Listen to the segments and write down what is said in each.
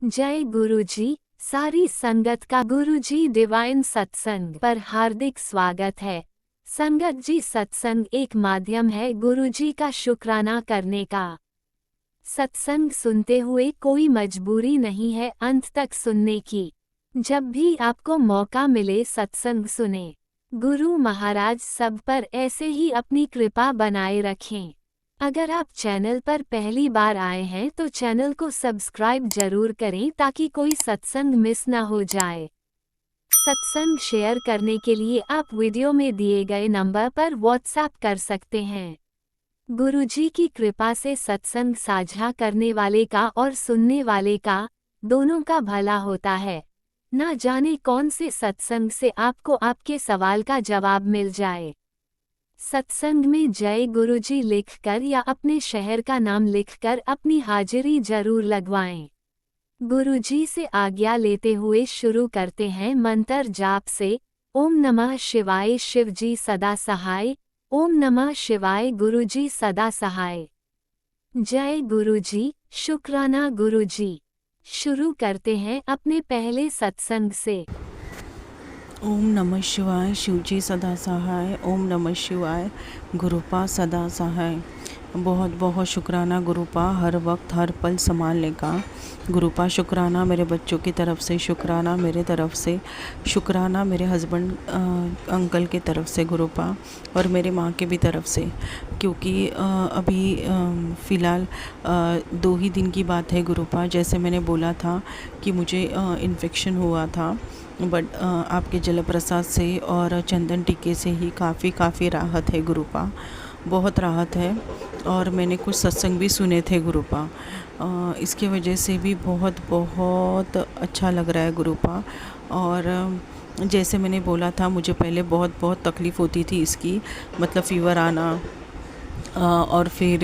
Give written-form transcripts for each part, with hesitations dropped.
जय गुरुजी। सारी संगत का गुरुजी डिवाइन सत्संग पर हार्दिक स्वागत है। संगत जी, सत्संग एक माध्यम है गुरुजी का शुक्राना करने का। सत्संग सुनते हुए कोई मजबूरी नहीं है अंत तक सुनने की। जब भी आपको मौका मिले सत्संग सुने। गुरु महाराज सब पर ऐसे ही अपनी कृपा बनाए रखें। अगर आप चैनल पर पहली बार आए हैं तो चैनल को सब्सक्राइब जरूर करें ताकि कोई सत्संग मिस ना हो जाए। सत्संग शेयर करने के लिए आप वीडियो में दिए गए नंबर पर व्हाट्सएप कर सकते हैं। गुरुजी की कृपा से सत्संग साझा करने वाले का और सुनने वाले का दोनों का भला होता है। ना जाने कौन से सत्संग से आपको आपके सवाल का जवाब मिल जाए। सत्संग में जय गुरुजी लिखकर या अपने शहर का नाम लिखकर अपनी हाजिरी जरूर लगवाएं। गुरुजी से आज्ञा लेते हुए शुरू करते हैं मंत्र जाप से। ओम नमः शिवाय, शिवजी सदा सहाय। ओम नमः शिवाय, गुरुजी सदा सहाय। जय गुरुजी, शुक्राना गुरुजी। शुरू करते हैं अपने पहले सत्संग से। ओम नमः शिवाय, शिवजी सदा सहाय। ओम नमः शिवाय, गुरुपा सदा सहाय। बहुत बहुत शुक्राना गुरुपा, हर वक्त हर पल संभालने का। गुरुपा शुक्राना मेरे बच्चों की तरफ से, शुक्राना मेरे तरफ से, शुक्राना मेरे हस्बैंड अंकल की तरफ से गुरुपा, और मेरे माँ के भी तरफ से। क्योंकि अभी फ़िलहाल 2 ही दिन की बात है गुरुपा। जैसे मैंने बोला था कि मुझे इन्फेक्शन हुआ था, बट आपके जल प्रसाद से और चंदन टीके से ही काफ़ी राहत है गुरुपा, बहुत राहत है। और मैंने कुछ सत्संग भी सुने थे गुरुपा, इसके वजह से भी बहुत बहुत अच्छा लग रहा है गुरुपा। और जैसे मैंने बोला था, मुझे पहले बहुत बहुत तकलीफ़ होती थी इसकी, मतलब फ़ीवर आना और फिर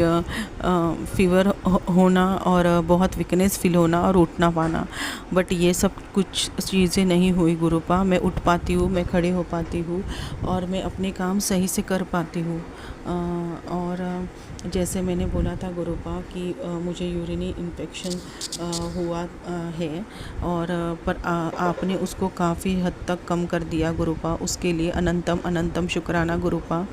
फ़ीवर होना और बहुत वीकनेस फ़ील होना और उठ ना पाना। बट ये सब कुछ चीज़ें नहीं हुई गुरुपा। मैं उठ पाती हूँ, मैं खड़े हो पाती हूँ और मैं अपने काम सही से कर पाती हूँ। और जैसे मैंने बोला था गुरुपा कि मुझे यूरिनी इन्फेक्शन हुआ है, और पर आपने उसको काफ़ी हद तक कम कर दिया गुरुपा। उसके लिए अनंतम अनंतम शुक्राना गुरुपा,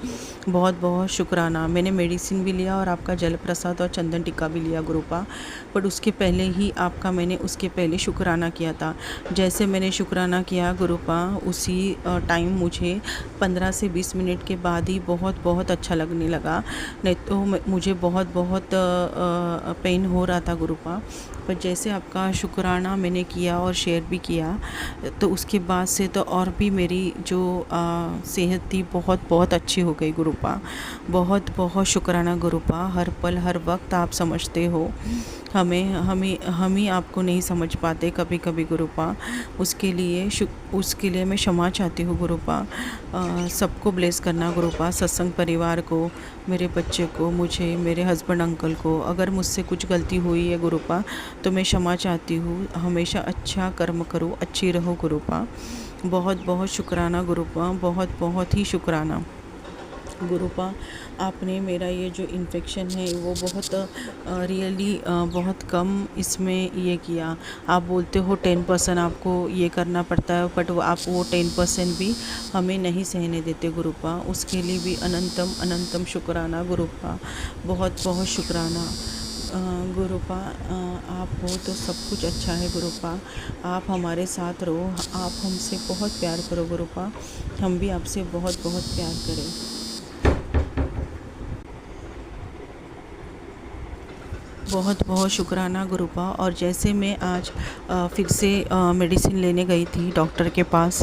बहुत बहुत शुक्राना। मैंने मेडिसिन भी लिया और आपका जल प्रसाद और चंदन टिक्का भी लिया गुरुपा, बट उसके पहले ही आपका मैंने उसके पहले शुक्राना किया था। जैसे मैंने शुक्राना किया गुरुपा, उसी टाइम मुझे 15 से 20 मिनट के बाद ही बहुत बहुत अच्छा लगने लगा। नहीं तो मुझे बहुत बहुत पेन हो रहा था गुरुपा। पर जैसे आपका शुक्राना मैंने किया और शेयर भी किया, तो उसके बाद से तो और भी मेरी जो सेहत थी बहुत बहुत अच्छी हो गई गुरुपा। बहुत बहुत शुक्राना गुरुपा। हर पल हर वक्त आप समझते हो हमें, हम ही आपको नहीं समझ पाते कभी कभी गुरुपा। उसके लिए मैं क्षमा चाहती हूँ गुरुपा। सबको ब्लेस करना गुरुपा, सत्संग परिवार को, मेरे बच्चे को, मुझे, मेरे हस्बैंड अंकल को। अगर मुझसे कुछ गलती हुई है गुरुपा तो मैं क्षमा चाहती हूँ। हमेशा अच्छा कर्म करो, अच्छी रहो गुरुपा। बहुत बहुत शुक्राना गुरुपा, बहुत बहुत ही शुक्राना गुरुपा। आपने मेरा ये जो इन्फेक्शन है वो बहुत रियली बहुत कम इसमें ये किया। आप बोलते हो 10% आपको ये करना पड़ता है, बट आप वो 10% भी हमें नहीं सहने देते गुरुपा। उसके लिए भी अनंतम अनंतम शुक्राना गुरुपा, बहुत बहुत शुक्राना गुरुपा। आप हो तो सब कुछ अच्छा है गुरुपा। आप हमारे साथ रहो, आप हमसे बहुत प्यार करो गुरुपा, हम भी आपसे बहुत बहुत प्यार करें। बहुत बहुत शुक्राना गुरुपा। और जैसे मैं आज फिर से मेडिसिन लेने गई थी डॉक्टर के पास,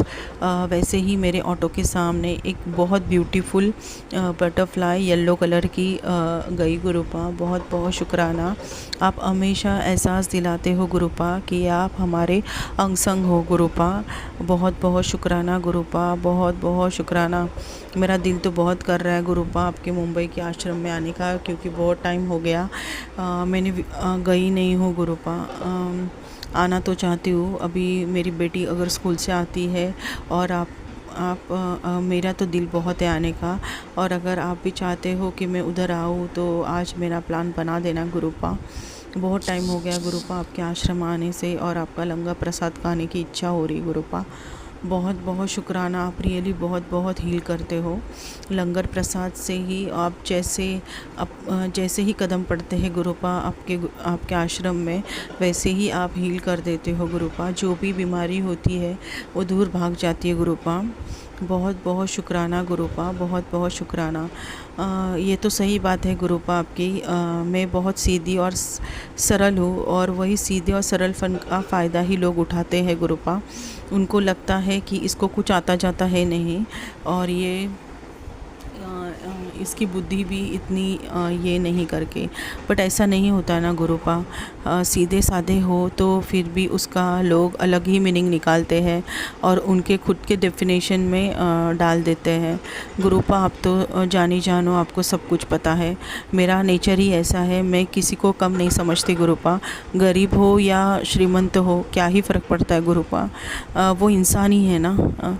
वैसे ही मेरे ऑटो के सामने एक बहुत ब्यूटीफुल बटरफ्लाई येलो कलर की गई गुरुपा। बहुत बहुत शुक्राना। आप हमेशा एहसास दिलाते हो गुरुपा कि आप हमारे अंग संग हो गुरुपा। बहुत बहुत शुक्राना गुरुपा, बहुत बहुत शुक्राना। मेरा दिल तो बहुत कर रहा है गुरुपा आपके मुंबई के आश्रम में आने का, क्योंकि बहुत टाइम हो गया मैंने गई नहीं हूँ गुरुपा। आना तो चाहती हूँ। अभी मेरी बेटी अगर स्कूल से आती है और मेरा तो दिल बहुत है आने का, और अगर आप भी चाहते हो कि मैं उधर आऊँ तो आज मेरा प्लान बना देना गुरुपा। बहुत टाइम हो गया गुरुपा आपके आश्रम आने से, और आपका लंगर प्रसाद खाने की इच्छा हो रही गुरुपा। बहुत बहुत शुक्राना, आप रियली बहुत बहुत हील करते हो। लंगर प्रसाद से ही आप जैसे ही कदम पड़ते हैं गुरुपा आपके आश्रम में, वैसे ही आप हील कर देते हो गुरुपा। जो भी बीमारी होती है वो दूर भाग जाती है गुरुपा। बहुत बहुत शुक्राना गुरुपा, बहुत बहुत शुक्राना। ये तो सही बात है गुरुपा आपकी। मैं बहुत सीधी और सरल हूँ, और वही सीधे और सरल फन का फ़ायदा ही लोग उठाते हैं गुरुपा। उनको लगता है कि इसको कुछ आता जाता है नहीं, और ये इसकी बुद्धि भी इतनी ये नहीं करके, बट ऐसा नहीं होता ना गुरुपा। सीधे साधे हो तो फिर भी उसका लोग अलग ही मीनिंग निकालते हैं और उनके खुद के डेफिनेशन में डाल देते हैं गुरुपा। आप तो जानी जानो, आपको सब कुछ पता है। मेरा नेचर ही ऐसा है, मैं किसी को कम नहीं समझती गुरुपा। गरीब हो या श्रीमंत हो, क्या ही फ़र्क पड़ता है गुरुपा। वो इंसान ही है ना।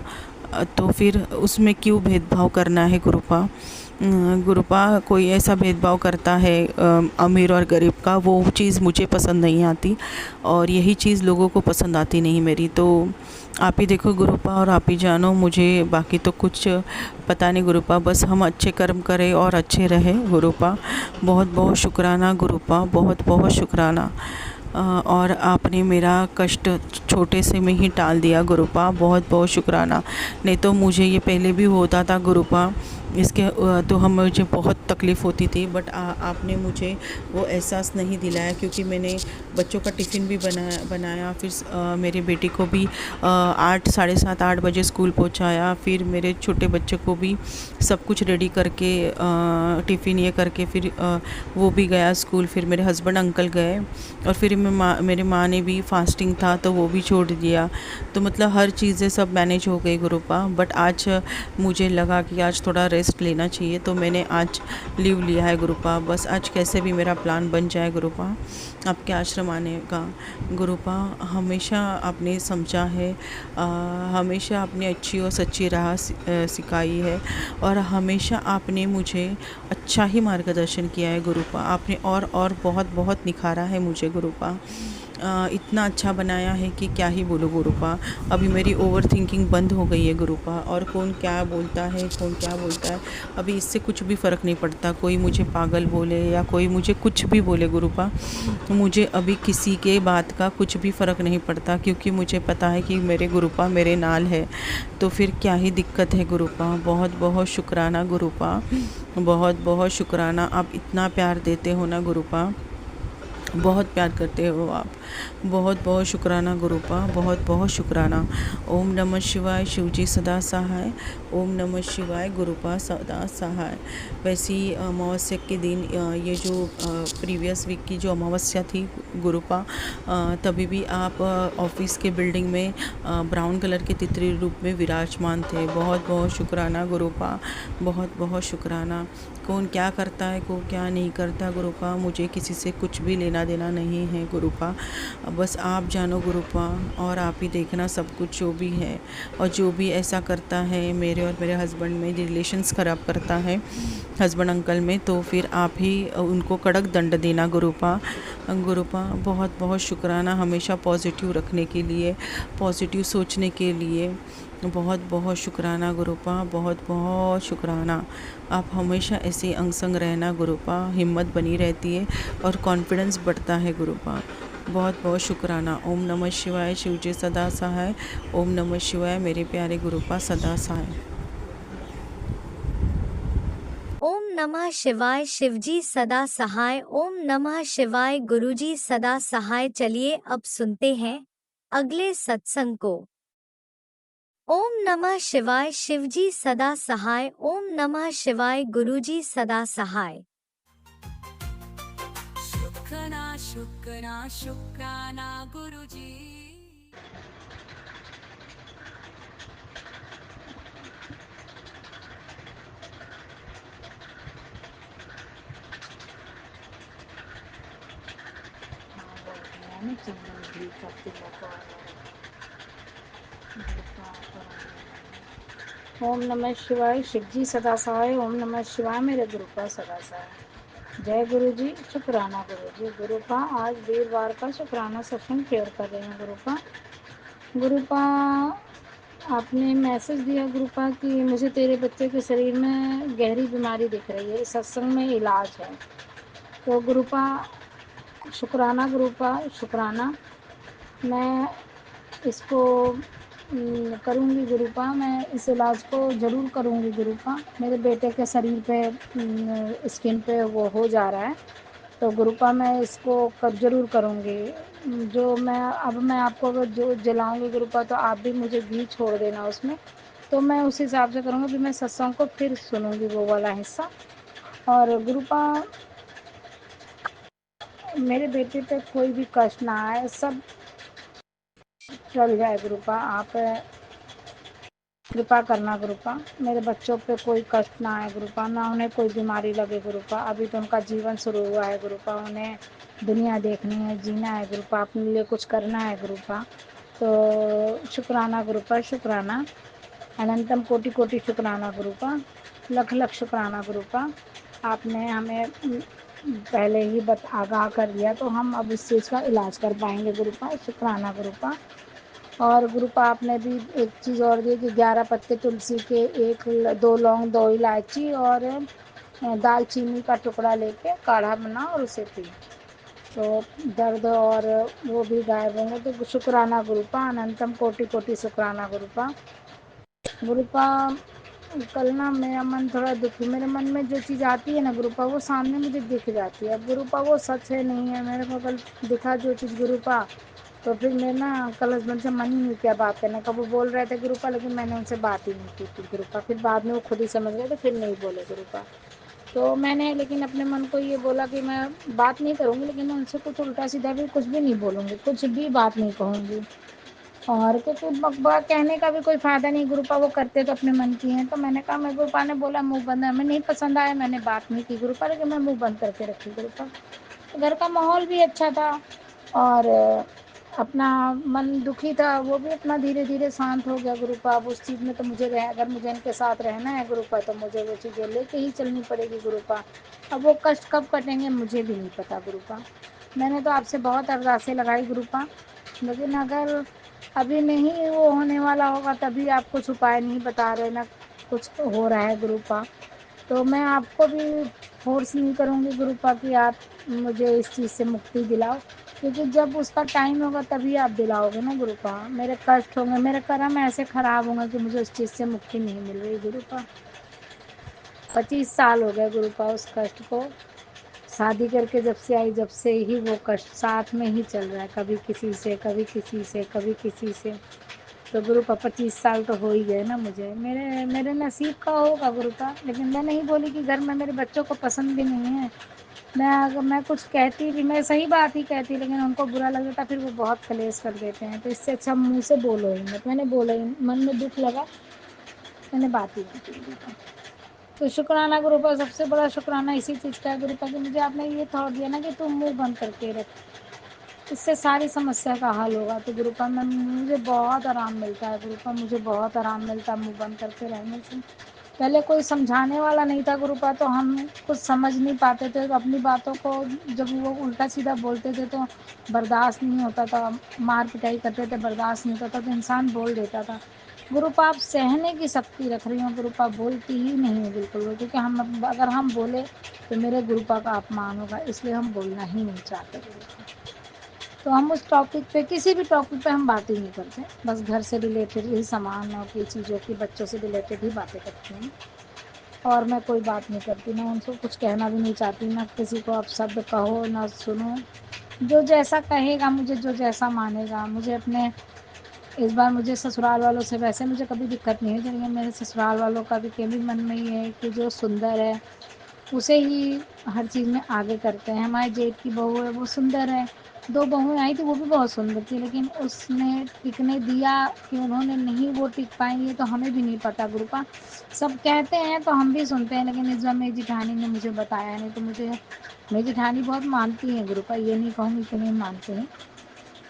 तो फिर उसमें क्यों भेदभाव करना है गुरुपा। गुरुपा कोई ऐसा भेदभाव करता है अमीर और गरीब का, वो चीज़ मुझे पसंद नहीं आती, और यही चीज़ लोगों को पसंद आती नहीं मेरी। तो आप ही देखो गुरुपा और आप ही जानो, मुझे बाकी तो कुछ पता नहीं गुरुपा। बस हम अच्छे कर्म करें और अच्छे रहें गुरुपा। बहुत बहुत शुक्राना गुरुपा, बहुत बहुत शुक्राना। और आपने मेरा कष्ट छोटे से में ही टाल दिया गुरुपा, बहुत बहुत शुक्राना। नहीं तो मुझे ये पहले भी होता था गुरुपा, इसके तो हम मुझे बहुत तकलीफ़ होती थी, बट आपने मुझे वो एहसास नहीं दिलाया, क्योंकि मैंने बच्चों का टिफ़िन भी बनाया फिर मेरे बेटी को भी 8 साढ़े 7 8 बजे स्कूल पहुंचाया, फिर मेरे छोटे बच्चे को भी सब कुछ रेडी करके टिफ़िन ये करके फिर वो भी गया स्कूल। फिर मेरे हस्बैंड अंकल गए, और फिर मेरे माँ ने भी फास्टिंग था तो वो भी छोड़ दिया। तो मतलब हर चीज़ें सब मैनेज हो गई गुरुपा। बट आज मुझे लगा कि आज थोड़ा रेस्ट लेना चाहिए, तो मैंने आज लीव लिया है गुरुपा। बस आज कैसे भी मेरा प्लान बन जाए गुरुपा आपके आश्रम आने का। गुरुपा हमेशा आपने समझा है, हमेशा आपने अच्छी और सच्ची राह सिखाई है, और हमेशा आपने मुझे अच्छा ही मार्गदर्शन किया है गुरुपा। आपने और बहुत बहुत निखारा है मुझे गुरुपा। इतना अच्छा बनाया है कि क्या ही बोलो गुरुपा। अभी मेरी ओवर थिंकिंग बंद हो गई है गुरुपा, और कौन क्या बोलता है, कौन क्या बोलता है, अभी इससे कुछ भी फ़र्क नहीं पड़ता। कोई मुझे पागल बोले या कोई मुझे कुछ भी बोले गुरुपा, मुझे अभी किसी के बात का कुछ भी फ़र्क नहीं पड़ता, क्योंकि मुझे पता है कि मेरे गुरुपा मेरे नाल है। तो फिर क्या ही दिक्कत है गुरुपा। बहुत बहुत शुक्राना गुरुपा, बहुत बहुत शुक्राना। आप इतना प्यार देते हो ना गुरुपा, बहुत प्यार करते हो आप। बहुत बहुत शुक्राना गुरुपा, बहुत बहुत शुक्राना। ओम नमः शिवाय, शिवजी सदा सहाय। ओम नमः शिवाय, गुरुपा सदा सहाय। वैसे ही अमावस्या के दिन ये जो प्रीवियस वीक की जो अमावस्या थी गुरुपा, तभी भी आप ऑफिस के बिल्डिंग में ब्राउन कलर के तितली रूप में विराजमान थे। बहुत बहुत शुक्राना गुरुपा, बहुत बहुत शुक्राना। कौन क्या करता है, कौन क्या नहीं करता गुरुपा, मुझे किसी से कुछ भी लेना देना नहीं है गुरुपा। बस आप जानो गुरुपा, और आप ही देखना सब कुछ जो भी है। और जो भी ऐसा करता है मेरे और मेरे हस्बैंड में रिलेशंस ख़राब करता है, हस्बैंड अंकल में, तो फिर आप ही उनको कड़क दंड देना गुरुपा। गुरुपा बहुत बहुत शुक्राना, हमेशा पॉजिटिव रखने के लिए, पॉजिटिव सोचने के लिए। बहुत बहुत शुक्राना गुरुपा, बहुत बहुत शुक्राना। आप हमेशा ऐसे अंग संग रहना गुरुपा, हिम्मत बनी रहती है और कॉन्फिडेंस बढ़ता है गुरुपा। बहुत बहुत शुक्राना। ओम नमः शिवाय, शिवजी सदा सहाय। ओम नमः शिवाय, मेरे प्यारे गुरुपा सदा सहाय। ओम नमः शिवाय, शिवजी सदा सहाय। ओम नमः शिवाय, गुरुजी सदा सहाय। चलिए अब सुनते हैं अगले सत्संग को। ओम नमः शिवाय, शिवजी सदा सहाय। ओम नमः शिवाय, गुरुजी सदा सहाय। शुक्राना शुक्राना शुक्राना गुरुजी। ओम नमः शिवाय, शिवजी सदा सहाय। ओम नमः शिवाय, मेरे गुरुपा सदा सहाय। जय गुरु जी। शुक्राना गुरु जी। गुरुपा आज वीरवार का शुक्राना सत्संग शेयर कर रहे हैं गुरुपा। गुरुपा आपने मैसेज दिया गुरुपा कि मुझे तेरे बच्चे के शरीर में गहरी बीमारी दिख रही है, सत्संग में इलाज है। तो गुरुपा शुक्राना गुरुपा, शुक्राना। मैं इसको करूँगी गुरुपा, मैं इस इलाज को ज़रूर करूँगी गुरुपा। मेरे बेटे के शरीर पे स्किन पे वो हो जा रहा है, तो गुरुपा मैं इसको ज़रूर करूँगी। जो मैं आपको अगर जो जलाऊँगी गुरुपा, तो आप भी मुझे घी छोड़ देना उसमें, तो मैं उस हिसाब से करूँगी। फिर मैं सत्संग को फिर सुनूँगी वो वाला हिस्सा। और गुरुपा मेरे बेटे पे कोई भी कष्ट ना आए, सब चल जाए गुरुपा। आप कृपा करना गुरुपा, मेरे बच्चों पे कोई कष्ट ना आए गुरुपा, ना उन्हें कोई बीमारी लगे गुरुपा। अभी तो उनका जीवन शुरू हुआ है गुरुपा, उन्हें दुनिया देखनी है, जीना है गुरुपा, अपने लिए कुछ करना है गुरुपा। तो शुक्राना गुरुपा, शुक्राना। अनंतम कोटि कोटि शुक्राना गुरुपा, लख लख शुक्राना गुरुपा। आपने हमें पहले ही आगाह कर दिया, तो हम अब इस चीज़ का इलाज कर पाएंगे गुरुपा। शुक्राना गुरुपा। और गुरुपा आपने भी एक चीज़ और दी कि 11 पत्ते तुलसी के, एक 2 लौंग, 2 इलायची और दालचीनी का टुकड़ा लेके काढ़ा बना और उसे पी, तो दर्द और वो भी गायब होंगे। तो शुक्राना गुरुपा, अनंतम कोटि कोटि शुक्राना गुरुपा। गुरुपा कल ना मेरा मन थोड़ा दुखी, मेरे मन में जो चीज़ आती है ना गुरुपा, वो सामने मुझे दिख जाती है। अब गुरुपा वो सच है नहीं है, मेरे को कल दिखा जो चीज़ गुरुपा, तो फिर मैं ना कल हस्बैंड से मन ही नहीं किया बात करने का। वो बोल रहे थे गुरुपा, लेकिन मैंने उनसे बात ही नहीं की थी गुरुपा। फिर बाद में वो खुद ही समझ गए, तो फिर नहीं बोले गुरुपा। तो मैंने लेकिन अपने मन को ये बोला कि मैं बात नहीं करूँगी, लेकिन मैं उनसे कुछ उल्टा सीधा भी कुछ भी नहीं बोलूँगी, कुछ भी बात नहीं कहूँगी। और क्योंकि बकबक कहने का भी कोई फ़ायदा नहीं गुरुपा, वो करते तो अपने मन की हैं। तो मैंने कहा, मैं गुरुपा ने बोला मुँह बंद है, हमें नहीं पसंद आया, मैंने बात नहीं की गुरुपा, लेकिन मैं मुँह बंद करके रखी गुरुपा। घर का माहौल भी अच्छा था, और अपना मन दुखी था, वो भी अपना धीरे धीरे शांत हो गया गुरुपा। अब उस चीज़ में तो मुझे अगर मुझे इनके साथ रहना है गुरुपा, तो मुझे वो चीज़ें लेके ही चलनी पड़ेगी गुरुपा। अब वो कष्ट कब कटेंगे मुझे भी नहीं पता गुरुपा। मैंने तो आपसे बहुत अरदासें लगाई गुरुपा, लेकिन अगर अभी नहीं वो होने वाला होगा, तभी आप कुछ उपाय नहीं बता रहे, ना कुछ हो रहा है गुरुपा, तो मैं आपको भी फोर्स नहीं करूँगी गुरुपा कि आप मुझे इस चीज़ से मुक्ति दिलाओ, क्योंकि जब उसका टाइम होगा तभी आप दिलाओगे ना गुरुपा। मेरे कष्ट होंगे, मेरे कर्म ऐसे ख़राब होंगे कि मुझे उस चीज़ से मुक्ति नहीं मिल रही गुरुपा। 25 साल हो गए गुरुपा उस कष्ट को, शादी करके जब से आई, जब से ही वो कष्ट साथ में ही चल रहा है, कभी किसी से, कभी किसी से, कभी किसी से। तो गुरुपा 25 साल तो हो ही गए ना मुझे, मेरे मेरे नसीब का होगा गुरुपा। लेकिन मैं नहीं बोली कि घर में मेरे बच्चों को पसंद भी नहीं है। मैं अगर मैं कुछ कहती भी, मैं सही बात ही कहती, लेकिन उनको बुरा लग जाता, फिर वो बहुत कलेश कर देते हैं। तो इससे अच्छा मुँह से बोलो ही मत। मैंने बोला ही, मन में दुख लगा, मैंने बात ही नहीं की गुरुपा। तो शुक्राना गुरुपा, सबसे बड़ा शुक्राना इसी चीज़ का है गुरुपा कि मुझे आपने ये थॉट दिया ना कि तुम मुँह बंद करके रख, इससे सारी समस्या का हल होगा। तो गुरुपा मैं मुझे बहुत आराम मिलता है गुरुपा, मुझे बहुत आराम मिलता है मुँह बंद करके रहने से। पहले कोई समझाने वाला नहीं था गुरुपा, तो हम कुछ समझ नहीं पाते थे, तो अपनी बातों को जब वो उल्टा सीधा बोलते थे तो बर्दाश्त नहीं होता था, मार पिटाई करते थे, बर्दाश्त नहीं होता था, तो इंसान बोल देता था। गुरुपा आप सहने की शक्ति रख रही हो गुरुपा, बोलती ही नहीं हो बिल्कुल भी, क्योंकि हम अगर हम बोले तो मेरे गुरुपा का अपमान होगा, इसलिए हम बोलना ही नहीं चाहते गुरुपा। तो हम उस टॉपिक पे, किसी भी टॉपिक पे हम बात ही नहीं करते, बस घर से रिलेटेड ही, सामानों की, चीज़ों की, बच्चों से रिलेटेड ही बातें करते हैं। और मैं कोई बात नहीं करती, ना उनको कुछ कहना भी नहीं चाहती, ना किसी को आप शब्द कहो ना सुनो। जो जैसा कहेगा मुझे, जो जैसा मानेगा मुझे, अपने इस बार मुझे ससुराल वालों से वैसे मुझे कभी दिक्कत नहीं है, लेकिन मेरे ससुराल वालों का भी के भी मन में ये है कि जो सुंदर है उसे ही हर चीज़ में आगे करते हैं। हमारे जेठ की बहू है, वो सुंदर है, 2 बहुएँ आई थी, वो भी बहुत सुंदर थी, लेकिन उसने टिकने दिया कि उन्होंने नहीं वो टिक पाई, ये तो हमें भी नहीं पता गुरुपा। सब कहते हैं तो हम भी सुनते हैं, लेकिन इस बार मेरी जेठानी ने मुझे बताया नहीं, तो मुझे, मेरी जेठानी बहुत मानती हैं गुरुपा, ये नहीं कहूँगी कि नहीं मानती हैं।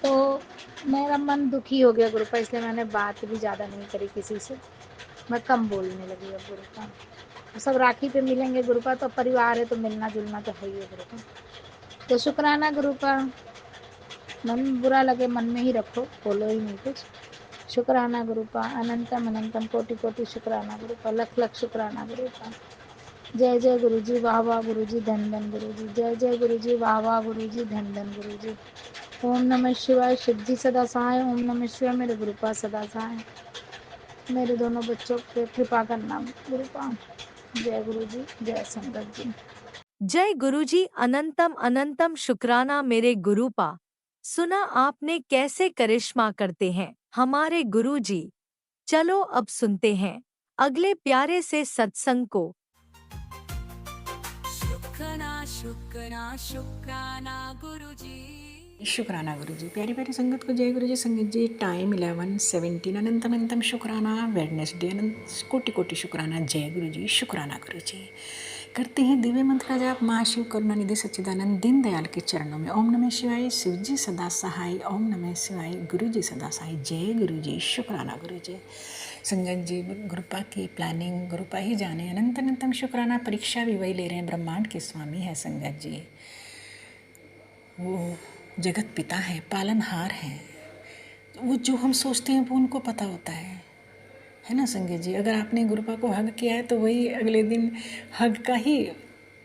तो मेरा मन दुखी हो गया गुरुपा, इसलिए मैंने बात भी ज़्यादा नहीं करी किसी से, मैं कम बोलने लगी अब गुरुपा। सब राखी पे मिलेंगे गुरुपा, तो परिवार है तो मिलना जुलना तो है ही है गुरुपा। तो शुक्राना गुरुपा, मन में बुरा लगे मन में ही रखो, बोलो ही नहीं कुछ। शुक्राना गुरुपा, अनंतम अनंतम कोटि कोटि शुक्राना गुरुपा, लख लख शुक्राना गुरुपा। जय जय गुरु जी, वाह वाह गुरु जी, धन धन गुरु जी। जय जय गुरु जी, वाह वाह गुरु जी, धन धन गुरु जी। ओम नमः शिवाय, शिव जी सदा सहाय। ओम नमः शिवाय, मेरे गुरुपा सदा सहाय। मेरे दोनों बच्चों पे कृपा करना गुरुपा। जय गुरु जी, जय संगत जी। जय गुरुजी, अनंतम अनंतम शुक्राना मेरे गुरुपा। सुना आपने कैसे करिश्मा करते हैं हमारे गुरुजी। चलो अब सुनते हैं अगले प्यारे से सत्संग को। शुक्राना शुक्राना शुक्राना गुरुजी। शुक्राना गुरु जी। प्यारी प्यारी संगत को जय गुरु जी। संगत जी टाइम 11:17 अनंतम अनंतम शुक्राना वेडनेसडे अनंत कोटि कोटि शुक्राना। जय गुरु जी, शुक्राना गुरु जी। करते हैं दिव्य मंत्र का जाप महाशिव करुणानिधि सच्चिदानंद दीन दयाल के चरणों में। ओम नमः शिवाय, शिव जी सदा सहाय। ओम नमः शिवाय, गुरु जी सदा सहाय। जय गुरु जी, शुक्राना गुरु जी। संगत जी गुरुपा की प्लानिंग गुरुपा ही जाने। अनंत अनंतम शुक्राना। परीक्षा भी वही ले रहे हैं, ब्रह्मांड के स्वामी है संगत जी। वो जगत पिता है, पालनहार हैं। वो जो हम सोचते हैं वो उनको पता होता है ना संगत जी। अगर आपने गुरुपा को हग किया है तो वही अगले दिन हग का ही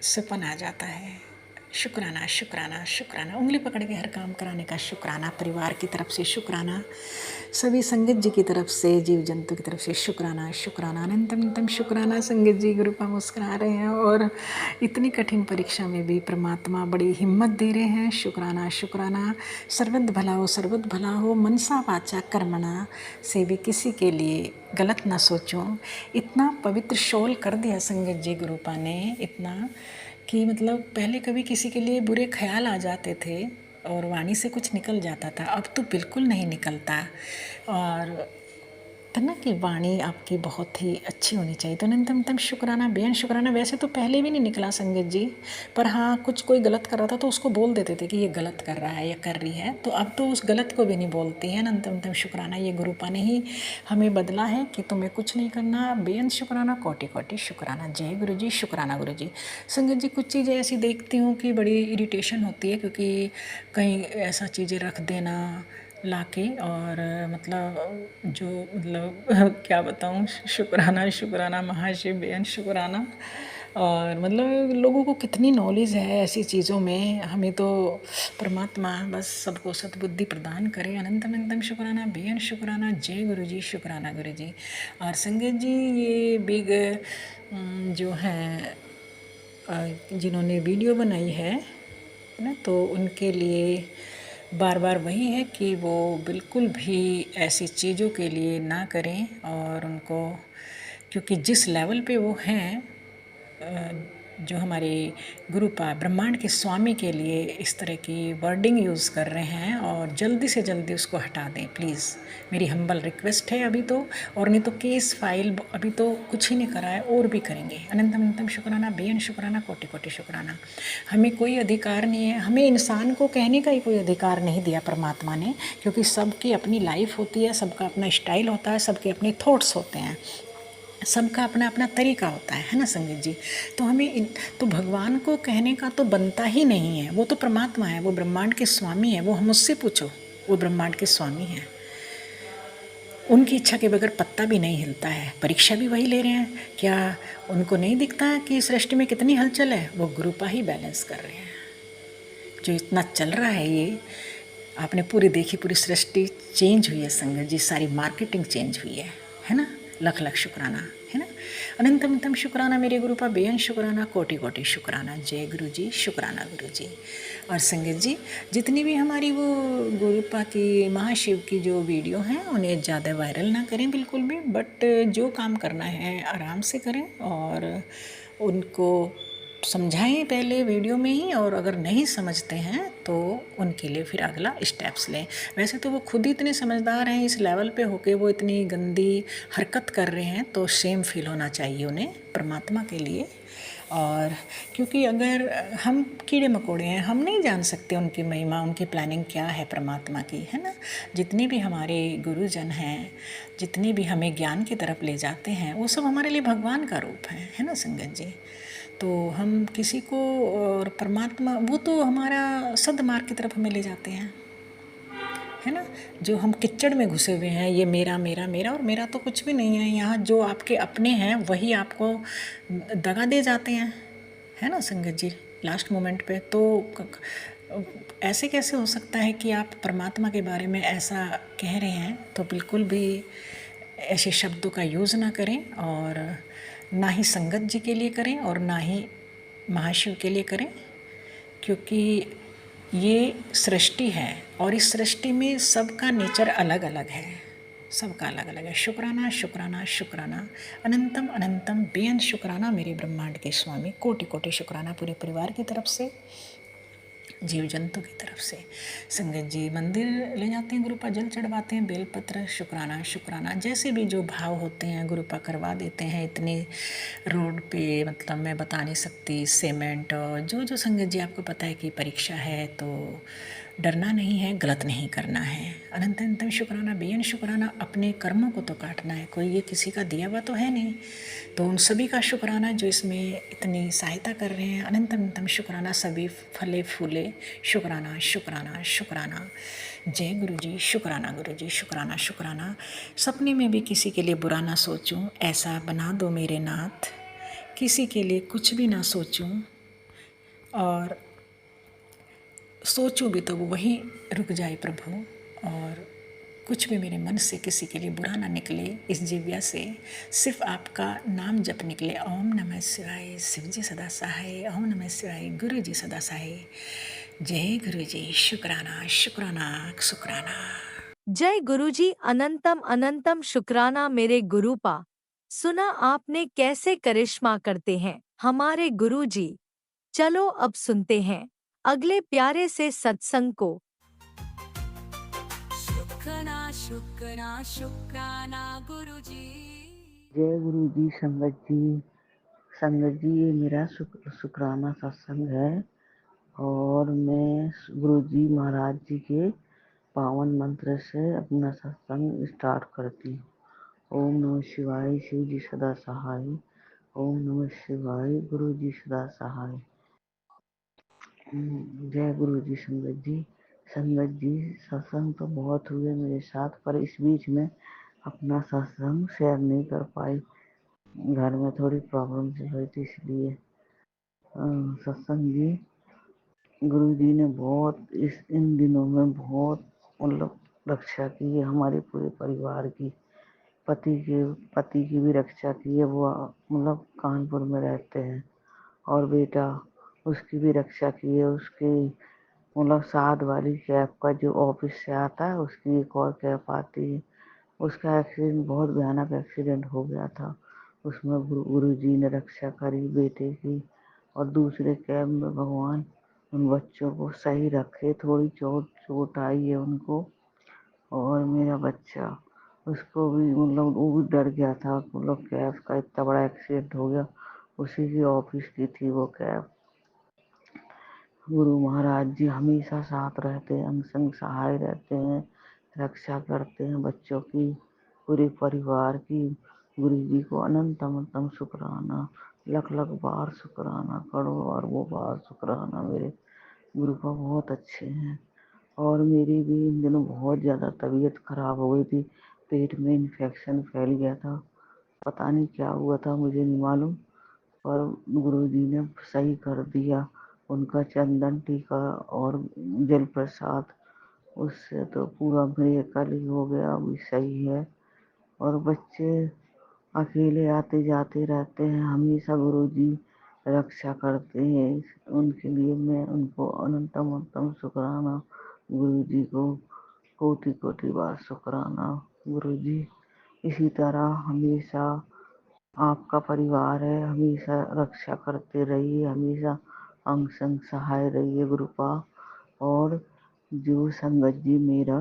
सपन आ जाता है। शुक्राना शुक्राना शुक्राना। उंगली पकड़ के हर काम कराने का शुक्राना। परिवार की तरफ से शुक्राना, सभी संगत जी की तरफ से, जीव जंतु की तरफ से शुक्राना शुक्राना। अनंतम अनंतम शुक्राना। संगत जी गुरुपा मुस्कुरा रहे हैं और इतनी कठिन परीक्षा में भी परमात्मा बड़ी हिम्मत दे रहे हैं। शुक्राना शुक्राना। सर्वत भला हो मनसा वाचा कर्मणा से भी किसी के लिए गलत ना सोचूं। इतना पवित्र शोल कर दिया संगत जी गुरुपा ने, इतना कि मतलब पहले कभी किसी के लिए बुरे ख्याल आ जाते थे और वाणी से कुछ निकल जाता था, अब तो बिल्कुल नहीं निकलता। और ना कि वाणी आपकी बहुत ही अच्छी होनी चाहिए। तो अनंतम शुक्राना, बेअंत शुक्राना। वैसे तो पहले भी नहीं निकला संगत जी, पर हाँ कुछ कोई गलत कर रहा था तो उसको बोल देते थे कि ये गलत कर रहा है या कर रही है, तो अब तो उस गलत को भी नहीं बोलती है। अनंतम शुक्राना। ये गुरुपा ने ही हमें बदला है कि तुम्हें कुछ नहीं करना। बेअंत शुक्राना, कोटि कोटि शुक्राना। जय गुरु जी, शुक्राना गुरु जी। संगत जी कुछ चीज़ें ऐसी देखती हूँ कि बड़ी इरिटेशन होती है, क्योंकि कहीं ऐसा चीज़ें रख देना लाके, और मतलब जो मतलब क्या बताऊँ, शुक्राना महाशिव, बेअंत शुक्राना। और मतलब लोगों को कितनी नॉलेज है ऐसी चीज़ों में, हमें तो परमात्मा बस सबको सद्बुद्धि प्रदान करे। अनंतम अनंतम शुक्राना, बेअंत शुक्राना। जय गुरु जी, शुक्राना गुरु जी। और संगत जी ये बिग जो है जिन्होंने वीडियो बनाई है ना, तो उनके लिए बार बार वही है कि वो बिल्कुल भी ऐसी चीज़ों के लिए ना करें। और उनको, क्योंकि जिस लेवल पे वो हैं, जो हमारे गुरुपा ब्रह्मांड के स्वामी के लिए इस तरह की वर्डिंग यूज़ कर रहे हैं, और जल्दी से जल्दी उसको हटा दें प्लीज़, मेरी हम्बल रिक्वेस्ट है अभी तो। और नहीं तो केस फाइल, अभी तो कुछ ही नहीं करा है और भी करेंगे। अनंतम अनंतम शुक्राना, बेअंत शुक्राना, कोटि कोटि शुक्राना। हमें कोई अधिकार नहीं है, हमें इंसान को कहने का ही कोई अधिकार नहीं दिया परमात्मा ने, क्योंकि सबकी अपनी लाइफ होती है, सबका अपना स्टाइल होता है, सबके अपने थॉट्स होते हैं, सबका अपना अपना तरीका होता है ना संगत जी। तो हमें तो भगवान को कहने का तो बनता ही नहीं है, वो तो परमात्मा है, वो ब्रह्मांड के स्वामी है। वो हम उससे पूछो, वो ब्रह्मांड के स्वामी हैं, उनकी इच्छा के बगैर पत्ता भी नहीं हिलता है। परीक्षा भी वही ले रहे हैं, क्या उनको नहीं दिखता है कि सृष्टि में कितनी हलचल है? वो गुरुपा ही बैलेंस कर रहे हैं। जो इतना चल रहा है ये आपने पूरी देखी, पूरी सृष्टि चेंज हुई है संगत जी, सारी मार्केटिंग चेंज हुई है ना। लख लख शुक्राना, है ना। अनंतम अनंतम शुक्राना मेरे गुरुपा, बेअंत शुक्राना, कोटि कोटि शुक्राना। जय गुरु जी, शुक्राना गुरु जी। और संगत जी जितनी भी हमारी वो गुरुपा की, महाशिव की जो वीडियो हैं, उन्हें ज़्यादा वायरल ना करें बिल्कुल भी, बट जो काम करना है आराम से करें और उनको समझाएं पहले वीडियो में ही, और अगर नहीं समझते हैं तो उनके लिए फिर अगला स्टेप्स लें। वैसे तो वो खुद ही इतने समझदार हैं, इस लेवल पे होके वो इतनी गंदी हरकत कर रहे हैं, तो शेम फील होना चाहिए उन्हें परमात्मा के लिए। और क्योंकि अगर हम कीड़े मकोड़े हैं, हम नहीं जान सकते उनकी महिमा, उनकी प्लानिंग क्या है परमात्मा की, है ना। जितने भी हमारे गुरुजन हैं, जितने भी हमें ज्ञान की तरफ ले जाते हैं, वो सब हमारे लिए भगवान का रूप है ना संगत जी। तो हम किसी को, और परमात्मा वो तो हमारा सद्मार्ग की तरफ हमें ले जाते हैं, है ना। जो हम किच्चड़ में घुसे हुए हैं, ये मेरा मेरा मेरा, और मेरा तो कुछ भी नहीं है यहाँ। जो आपके अपने हैं वही आपको दगा दे जाते हैं, है ना संगत जी, लास्ट मोमेंट पे। तो ऐसे कैसे हो सकता है कि आप परमात्मा के बारे में ऐसा कह रहे हैं। तो बिल्कुल भी ऐसे शब्दों का यूज़ ना करें, और ना ही संगत जी के लिए करें और ना ही महाशिव के लिए करें, क्योंकि ये सृष्टि है और इस सृष्टि में सबका नेचर अलग अलग है, सबका अलग अलग है। शुक्राना शुक्राना शुक्राना, अनंतम अनंतम बेअंत शुक्राना मेरे ब्रह्मांड के स्वामी। कोटि कोटि शुक्राना पूरे परिवार की तरफ से, जीव जंतु की तरफ से। संगत जी मंदिर ले जाते हैं, गुरुपा जल चढ़वाते हैं, बेलपत्र, शुक्राना शुक्राना, जैसे भी जो भाव होते हैं गुरुपा करवा देते हैं। इतने रोड पे मतलब मैं बता नहीं सकती, सीमेंट और जो जो संगत जी आपको पता है कि परीक्षा है, तो डरना नहीं है, गलत नहीं करना है। अनंत अनंतम शुक्राना बेअंत शुक्राना, अपने कर्मों को तो काटना है, कोई ये किसी का दिया हुआ तो है नहीं। तो उन सभी का शुक्राना जो इसमें इतनी सहायता कर रहे हैं, अनंत अनंतम शुक्राना, सभी फले फूले, शुक्राना शुक्राना शुक्राना। जय गुरु जी, शुक्राना गुरु जी, शुक्राना शुक्राना। सपने में भी किसी के लिए बुरा ना सोचूं, ऐसा बना दो मेरे नाथ, किसी के लिए कुछ भी ना सोचूं, और सोचूं भी तो वो वहीं रुक जाए प्रभु, और कुछ भी मेरे मन से किसी के लिए बुरा ना निकले, इस जिव्या से सिर्फ आपका नाम जप निकले। ओम नमः शिवाय, शिव जी सदा सहाय। ओम नमः शिवाय, गुरु जी सदा सहाय। जय गुरु जी, शुक्राना शुक्राना शुक्राना। जय गुरुजी, अनंतम अनंतम शुक्राना मेरे गुरुपा। सुना आपने कैसे करिश्मा करते हैं हमारे गुरुजी। चलो अब सुनते हैं अगले प्यारे से सत्संग को। शुक्राना शुक्राना शुक्राना गुरुजी। जय गुरु जी। संगत जी ये मेरा शुक्राना सत्संग है, और मैं गुरु जी महाराज जी के पावन मंत्र से अपना सत्संग स्टार्ट करती हूँ। ओम नमः शिवाय, शिव जी सदा सहाय। ओम नमः शिवाय, गुरु जी सदा सहाय। जय गुरु जी। संगत जी सत्संग तो बहुत हुए मेरे साथ, पर इस बीच में अपना सत्संग शेयर नहीं कर पाई, घर में थोड़ी प्रॉब्लम चल रही थी, इसलिए सत्संग जी गुरु जी ने बहुत इन दिनों में बहुत मतलब रक्षा की है हमारे पूरे परिवार की। पति की भी रक्षा की है, वो मतलब कानपुर में रहते हैं, और बेटा उसकी भी रक्षा की है। उसकी मतलब साथ वाली कैब का जो ऑफिस से आता है, उसकी एक और कैब आती है, उसका एक्सीडेंट, बहुत भयानक एक्सीडेंट हो गया था। उसमें गुरु जी ने रक्षा करी बेटे की, और दूसरे कैब में भगवान उन बच्चों को सही रखे। थोड़ी चोट आई है उनको, और मेरा बच्चा, उसको भी मतलब वो भी डर गया था, मतलब कैब का इतना बड़ा एक्सीडेंट हो गया, उसी की ऑफिस की थी वो कैब। गुरु महाराज जी हमेशा साथ रहते हैं, अंग संग सहाय रहते हैं, रक्षा करते हैं बच्चों की, पूरे परिवार की। गुरु जी को अनंत अनंतम शुक्राना, लख लख बार शुक्राना, करोड़ों अरबों बार शुक्राना। मेरे गुरु का बहुत अच्छे हैं। और मेरी भी इन दिनों बहुत ज़्यादा तबीयत खराब हो गई थी, पेट में इन्फेक्शन फैल गया था, पता नहीं क्या हुआ था, मुझे नहीं मालूम, पर गुरु जी ने सही कर दिया। उनका चंदन टीका और जल प्रसाद, उससे तो पूरा मिरेकल ही हो गया, अभी सही है। और बच्चे अकेले आते जाते रहते हैं, हमेशा गुरु जी रक्षा करते हैं, उनके लिए मैं उनको अनंतम अनंतम शुक्राना। गुरु जी को कोटि कोटि बार शुक्राना। गुरु जी इसी तरह हमेशा आपका परिवार है, हमेशा रक्षा करते रहिए, हमेशा अंग संग सहाय रहिए गुरुपा। और जो संगत जी मेरा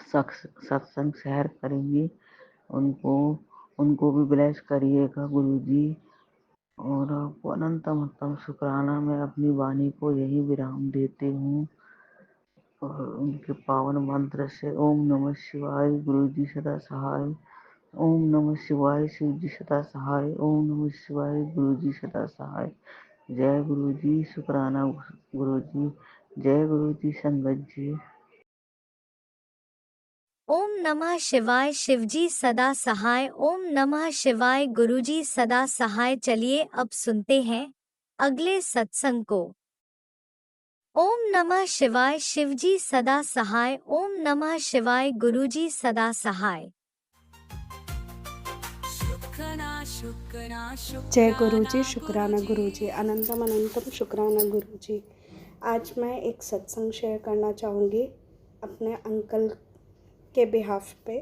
सत्संग शेयर करेंगे, उनको उनको भी ब्लेस करिएगा गुरु जी। और आपको अनंतम उत्तम शुक्राना। मैं अपनी वाणी को यही विराम देती हूँ और उनके पावन मंत्र से ओम नमः शिवाय, गुरु जी सदा सहाय। ओम नमः शिवाय, शिव जी सदा सहाय। ओम नमः शिवाय, गुरु जी सदा सहाय। जय गुरु जी, शुक्राना गुरु जी। जय गुरु जी, संगत जी। ओम नमः शिवाय, शिवजी सदा सहाय। ओम नमः शिवाय, गुरुजी सदा सहाय। चलिए अब सुनते हैं अगले सत्संग को। ओम नमः शिवाय, शिवजी सदा सहाय। ओम नमः शिवाय, गुरुजी सदा सहाय। जय गुरु जी, शुक्राना गुरु जी, अनंतम अनंतम शुक्राना गुरु जी। आज मैं एक सत्संग शेयर करना चाहूँगी अपने अंकल के बिहाफ पे।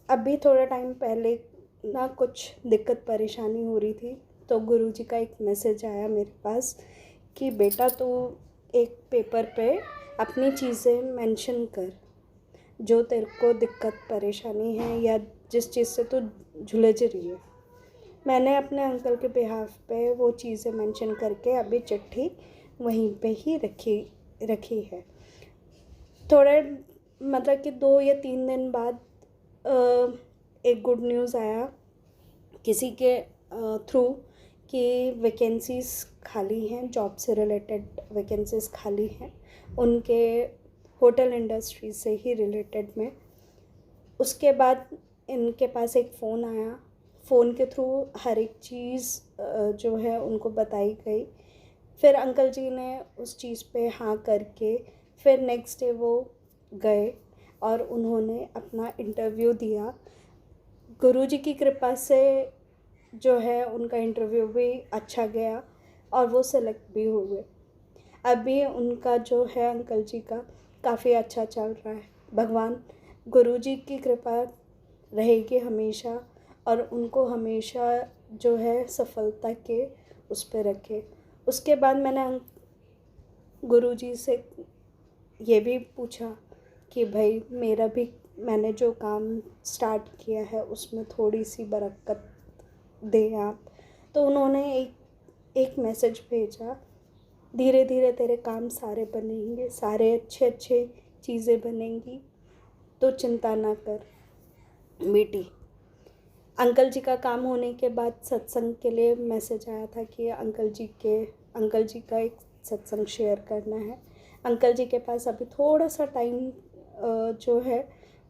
अभी थोड़ा टाइम पहले ना कुछ दिक्कत परेशानी हो रही थी, तो गुरु जी का एक मैसेज आया मेरे पास कि बेटा तू एक पेपर पे अपनी चीज़ें मेंशन कर, जो तेरे को दिक्कत परेशानी है या जिस चीज़ से तू झुलझ रही है। मैंने अपने अंकल के बिहाफ पे वो चीज़ें मेंशन करके अभी चिट्ठी वहीं पे ही रखी है। थोड़े मतलब कि 2 या 3 दिन बाद एक गुड न्यूज़ आया किसी के थ्रू कि वैकेंसीज़ खाली हैं, जॉब से रिलेटेड वैकेंसीज़ खाली हैं उनके होटल इंडस्ट्री से ही रिलेटेड में। उसके बाद इनके पास एक फ़ोन आया, फ़ोन के थ्रू हर एक चीज़ जो है उनको बताई गई। फिर अंकल जी ने उस चीज़ पे हाँ करके फिर नेक्स्ट डे वो गए और उन्होंने अपना इंटरव्यू दिया। गुरुजी की कृपा से जो है उनका इंटरव्यू भी अच्छा गया और वो सेलेक्ट भी हुए। अभी उनका जो है अंकल जी का काफ़ी अच्छा चल रहा है। भगवान गुरुजी की कृपा रहेगी हमेशा और उनको हमेशा जो है सफलता के उस पर रखे। उसके बाद मैंने गुरुजी से ये भी पूछा कि भाई मेरा भी मैंने जो काम स्टार्ट किया है उसमें थोड़ी सी बरकत दें आप। तो उन्होंने एक मैसेज भेजा, धीरे धीरे तेरे काम सारे बनेंगे, सारे अच्छे अच्छे चीज़ें बनेंगी, तो चिंता ना कर बेटी। अंकल जी का काम होने के बाद सत्संग के लिए मैसेज आया था कि अंकल जी का एक सत्संग शेयर करना है। अंकल जी के पास अभी थोड़ा सा टाइम जो है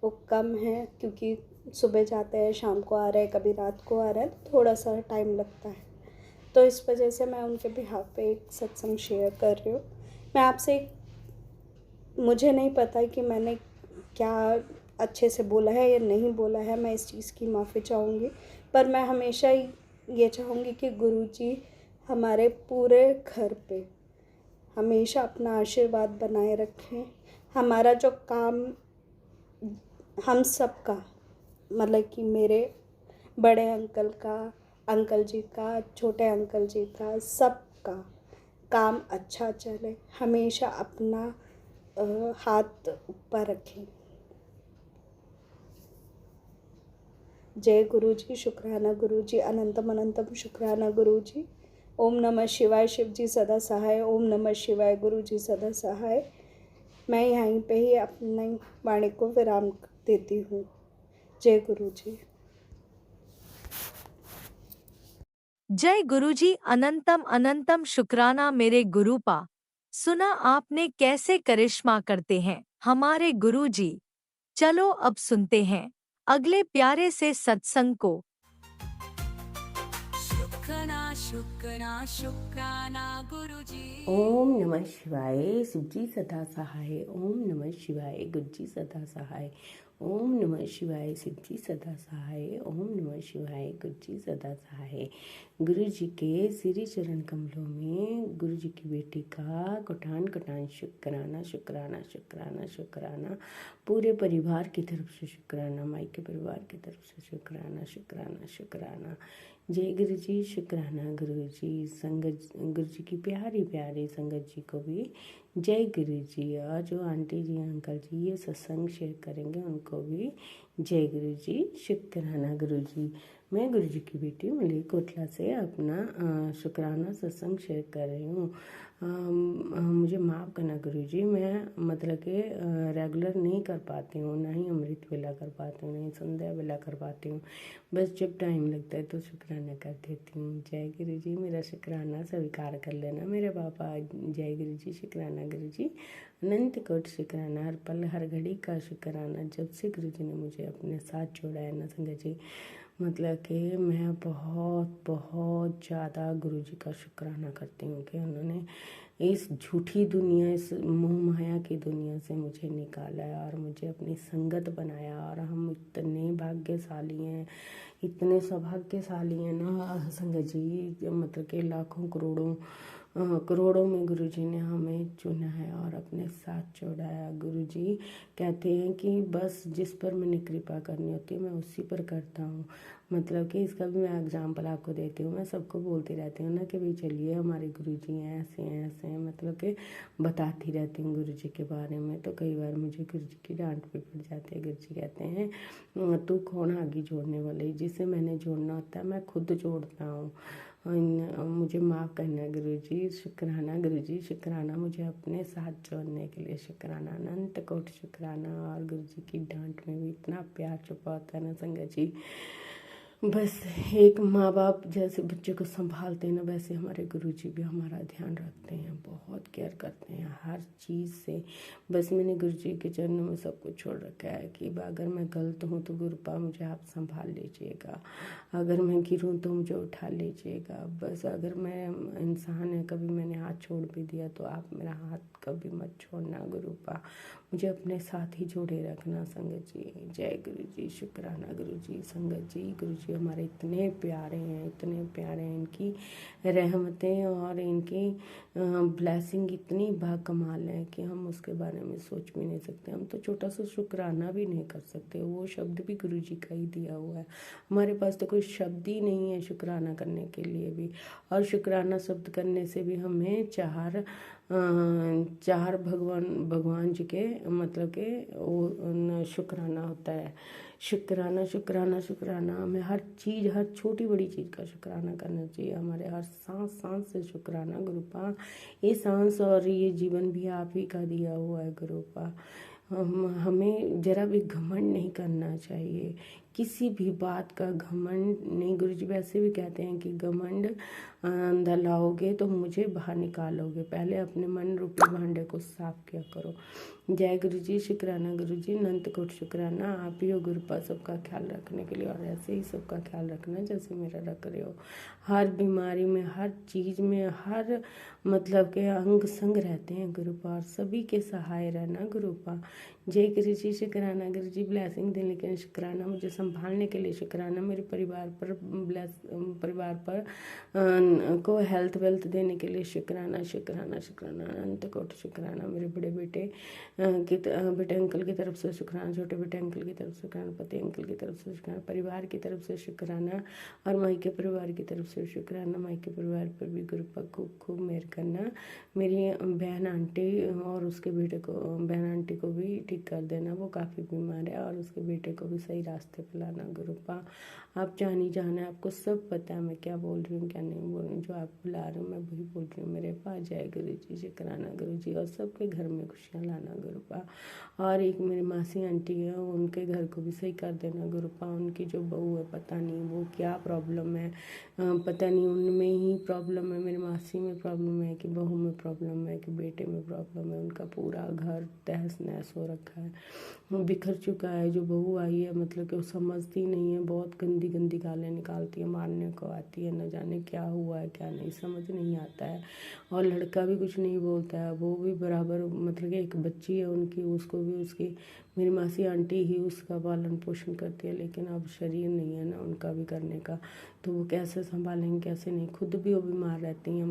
वो कम है, क्योंकि सुबह जाते हैं शाम को आ रहे हैं, कभी रात को आ रहे हैं, तो थोड़ा सा टाइम लगता है। तो इस वजह से मैं उनके बिहाफ पे एक सत्संग शेयर कर रही हूँ। मैं आपसे मुझे नहीं पता कि मैंने क्या अच्छे से बोला है या नहीं बोला है, मैं इस चीज़ की माफ़ी चाहूँगी। पर मैं हमेशा ही ये चाहूँगी कि गुरुजी हमारे पूरे घर पे हमेशा अपना आशीर्वाद बनाए रखें। हमारा जो काम हम सब का मतलब कि मेरे बड़े अंकल का, अंकल जी का, छोटे अंकल जी का, सब का काम अच्छा चले। हमेशा अपना हाथ ऊपर रखें। जय गुरु जी, शुक्राना गुरु जी, अनंतम अनंतम शुक्राना गुरु जी। ओम नमः शिवाय, शिव जी सदा सहाय। ओम नमः शिवाय, गुरु जी सदा सहाय। मैं यहीं पे ही अपनी वाणी को विराम देती हूँ। जय गुरु जी। जय गुरुजी, अनंतम अनंतम शुक्राना मेरे गुरुपा। सुना आपने कैसे करिश्मा करते हैं हमारे गुरुजी। चलो अब सुनते हैं अगले प्यारे से सत्संग को। शुक्राना गुरुजी। ओम नमः शिवाय, शिवजी सदा सहाय। ओम नमः शिवाय, गुरुजी सदा सहाय। ओम नमः शिवाय, शिवजी सदा सहाय। ओम नमः शिवाय, गुरुजी सदा सहाय। गुरु जी के श्री चरण कमलों में गुरु जी की बेटी का कोटान कोटान शुक्राना शुक्राना शुक्राना शुक्राना। पूरे परिवार की तरफ से शुक्राना, माई के परिवार की तरफ से शुक्राना शुक्राना शुक्राना। जय गुरु जी, शुक्राना गुरु जी। संगत गुरु जी की प्यारी प्यारी संगत जी को भी जय गुरु जी। और जो आंटी जी अंकल जी ये सत्संग शेयर करेंगे उनको भी जय गुरु जी, शुक्राना गुरु जी। मैं गुरु जी की बेटी मलिकोटला से अपना शुक्राना सत्संग शेयर कर रही हूँ। मुझे माफ़ करना गुरु जी, मैं मतलब कि रेगुलर नहीं कर पाती हूँ, ना ही अमृत वेला कर पाती हूँ, नहीं संध्या वेला कर पाती हूँ। बस जब टाइम लगता है तो शुक्राना कर देती हूँ। जय गुरु जी, मेरा शुक्राना स्वीकार कर लेना मेरे पापा। जय गुरु जी, शुक्राना गुरु जी, अनंत कोट शुक्राना, हर पल हर घड़ी का शुक्राना। जब से गुरु जी ने मुझे अपने साथ जोड़ा है ना संगत जी, मतलब कि मैं बहुत बहुत ज़्यादा गुरु जी का शुक्राना करती हूँ कि उन्होंने इस झूठी दुनिया, इस मोह माया की दुनिया से मुझे निकाला है और मुझे अपनी संगत बनाया। और हम इतने भाग्यशाली हैं, इतने सौभाग्यशाली हैं ना संगत जी, मतलब कि लाखों करोड़ों में गुरु जी ने हमें चुना है और अपने साथ जोड़ा है। गुरु जी कहते हैं कि बस जिस पर मैंने कृपा करनी होती है मैं उसी पर करता हूँ। मतलब कि इसका भी मैं एग्जाम्पल आपको देती हूँ। मैं सबको बोलती रहती हूँ ना कि भाई चलिए हमारे गुरु जी हैं, ऐसे हैं ऐसे हैं, मतलब कि बताती रहती हूँ गुरु जी के बारे में। तो कई बार मुझे गुरु जी की डांट भी पड़ जाती है। गुरु जी कहते हैं तू कौन आगे जोड़ने वाली, जिसे मैंने जोड़ना होता है मैं खुद जोड़ता हूँ। मुझे माफ़ करना गुरु जी, शुक्राना गुरु जी, शुक्राना मुझे अपने साथ जोड़ने के लिए, शुक्राना अनंत कोट शुक्राना। और गुरु जी की डांट में भी इतना प्यार छुपा होता है ना संगत जी। बस एक माँ बाप जैसे बच्चे को संभालते हैं ना, वैसे हमारे गुरुजी भी हमारा ध्यान रखते हैं, बहुत केयर करते हैं हर चीज़ से। बस मैंने गुरुजी के चरणों में सब कुछ छोड़ रखा है कि अगर मैं गलत हूँ तो गुरुपा मुझे आप संभाल लीजिएगा, अगर मैं गिरूँ तो मुझे उठा लीजिएगा। बस अगर मैं इंसान है, कभी मैंने हाथ छोड़ भी दिया तो आप मेरा हाथ कभी मत छोड़ना गुरुपा, मुझे अपने साथ ही जोड़े रखना संगत जी। जय गुरु जी, शुक्राना गुरु जी। संगत जी, गुरु जी हमारे इतने प्यारे हैं, इतने प्यारे हैं, इनकी रहमतें और इनकी ब्लेसिंग इतनी बाकमाल है कि हम उसके बारे में सोच भी नहीं सकते। हम तो छोटा सा शुक्राना भी नहीं कर सकते, वो शब्द भी गुरु जी का ही दिया हुआ है। हमारे पास तो कोई शब्द ही नहीं है शुक्राना करने के लिए भी। और शुक्राना शब्द करने से भी हमें चार भगवान जी के मतलब के वो शुक्राना होता है। शुक्राना शुक्राना शुक्राना, हमें हर चीज़, हर छोटी बड़ी चीज़ का शुक्राना करना चाहिए। हमारे हर सांस से शुक्राना गुरुपा, ये सांस और ये जीवन भी आप ही का दिया हुआ है गुरुपा। हमें जरा भी घमंड नहीं करना चाहिए, किसी भी बात का घमंड नहीं। गुरु जी वैसे भी कहते हैं कि घमंड अंदर लाओगे तो मुझे बाहर निकालोगे, पहले अपने मन रूपी भांडे को साफ किया करो। जय गुरु जी, शुक्राना गुरु जी, अनंत कोट शुक्राना। आप ही हो गुरुपा सबका ख्याल रखने के लिए, और ऐसे ही सबका ख्याल रखना जैसे मेरा रख रहे हो। हर बीमारी में, हर चीज़ में, हर मतलब के अंग संग रहते हैं गुरुपा, और सभी के सहाय रहना गुरुपा। जय गुरु जी, शुक्राना गुरु जी, ब्लेसिंग देने के लिए शुक्राना, मुझे संभालने के लिए शुक्राना, मेरे परिवार पर को हेल्थ वेल्थ देने के लिए शुक्राना शुक्राना शुक्राना, अनंत कोट शुक्राना। मेरे बड़े बेटे बेटे अंकल की तरफ से शुक्राना, छोटे बेटे अंकल की तरफ से शुक्राना, पति अंकल की तरफ से शुक्राना, परिवार की तरफ से शुक्राना, और माई के परिवार की तरफ से शुक्राना। माई के परिवार पर भी गुरुपा खूब खूब मेहर करना। मेरी बहन आंटी और उसके बेटे को, बहन आंटी को भी ठीक कर देना, वो काफ़ी बीमार है, और उसके बेटे को भी सही रास्ते पर लाना गुरुपा। आप जानी जाना है, आपको सब पता है मैं क्या बोल रही हूँ क्या नहीं बोल रही हूँ, जो आप बुला रहे हो मैं वही बोल रही हूँ मेरे पास। जय गुरु जी, शुक्राना गुरु जी, और सबके घर में खुशियाँ लाना गुरुपा। और एक मेरी मासी आंटी है, उनके घर को भी सही कर देना गुरुपा। उनकी जो बहू है पता नहीं वो क्या प्रॉब्लम है, पता नहीं उनमें ही प्रॉब्लम है, मेरी मासी में प्रॉब्लम है कि बहू में प्रॉब्लम है कि बेटे में प्रॉब्लम है। उनका पूरा घर तहस नहस हो रखा है, वो बिखर चुका है। जो बहू आई है मतलब कि वो समझती नहीं है, बहुत गंदी गंदी गालें निकालती है, मारने को आती है, न जाने क्या हुआ है क्या नहीं समझ नहीं आता है। और लड़का भी कुछ नहीं बोलता है, वो भी बराबर मतलब कि एक बच्ची है उनकी, उसको भी उसकी मेरी मासी आंटी ही उसका पालन पोषण करती है, लेकिन अब शरीर नहीं है ना उनका भी करने का, तो वो कैसे संभालेंगे कैसे नहीं। खुद भी वो बीमार रहती हैं।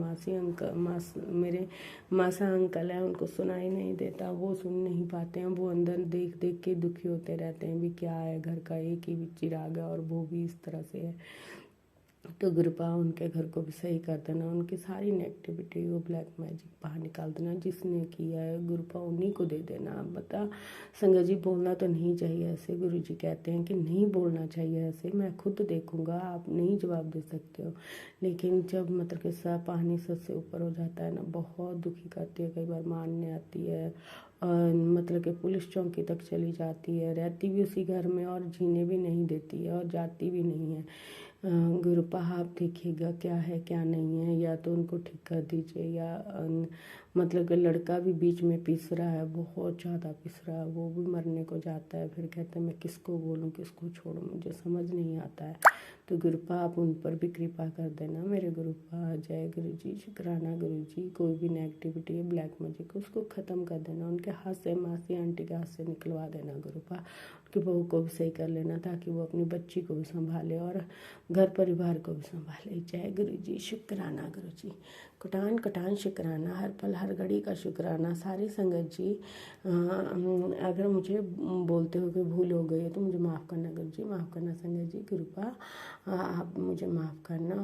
मेरे मासा अंकल हैं, उनको सुनाई नहीं देता, वो सुन नहीं पाते हैं, वो अंदर देख देख के दुखी होते रहते हैं भी क्या है, घर का एक ही चिराग है और वो भी इस तरह से है। तो गुरुपा उनके घर को भी सही कर देना, उनकी सारी नेगेटिविटी वो ब्लैक मैजिक बाहर निकाल देना, जिसने किया है गुरुपा उन्हीं को दे देना। अब बता संगत जी, बोलना तो नहीं चाहिए ऐसे, गुरुजी कहते हैं कि नहीं बोलना चाहिए ऐसे, मैं खुद देखूंगा, आप नहीं जवाब दे सकते हो। लेकिन जब मतलब कि सब पानी सर से ऊपर हो जाता है ना, बहुत दुखी करती है, कई बार मारने आती है और मतलब कि पुलिस चौकी तक चली जाती है, रहती भी उसी घर में और जीने भी नहीं देती है और जाती भी नहीं है। गुरुपा आप देखिएगा क्या है क्या नहीं है, या तो उनको ठीक कर दीजिए या मतलब कि लड़का भी बीच में पिस रहा है, बहुत ज़्यादा पिस रहा है, वो भी मरने को जाता है, फिर कहते हैं मैं किसको बोलूँ किसको छोड़ूं, मुझे समझ नहीं आता है। तो गुरुपा आप उन पर भी कृपा कर देना मेरे गुरुपा। जय गुरु जी, शुक्राना गुरु जी। कोई भी नेगेटिविटी है ब्लैक मैजिक उसको ख़त्म कर देना, उनके हाथ से मासी आंटी के हाथ से निकलवा देना गुरुपा, उनकी बहू को भी सही कर लेना ताकि वो अपनी बच्ची को भी संभाले और घर परिवार को भी संभाले। जय गुरु जी, शुक्राना गुरु जी, कटान कटान शुक्राना, हर पल हर घड़ी का शुक्राना। सारी संगत जी अगर मुझे बोलते हो कि भूल हो गई है तो मुझे माफ़ करना गुरु जी, माफ़ करना संगत जी। कृपा आप मुझे माफ़ करना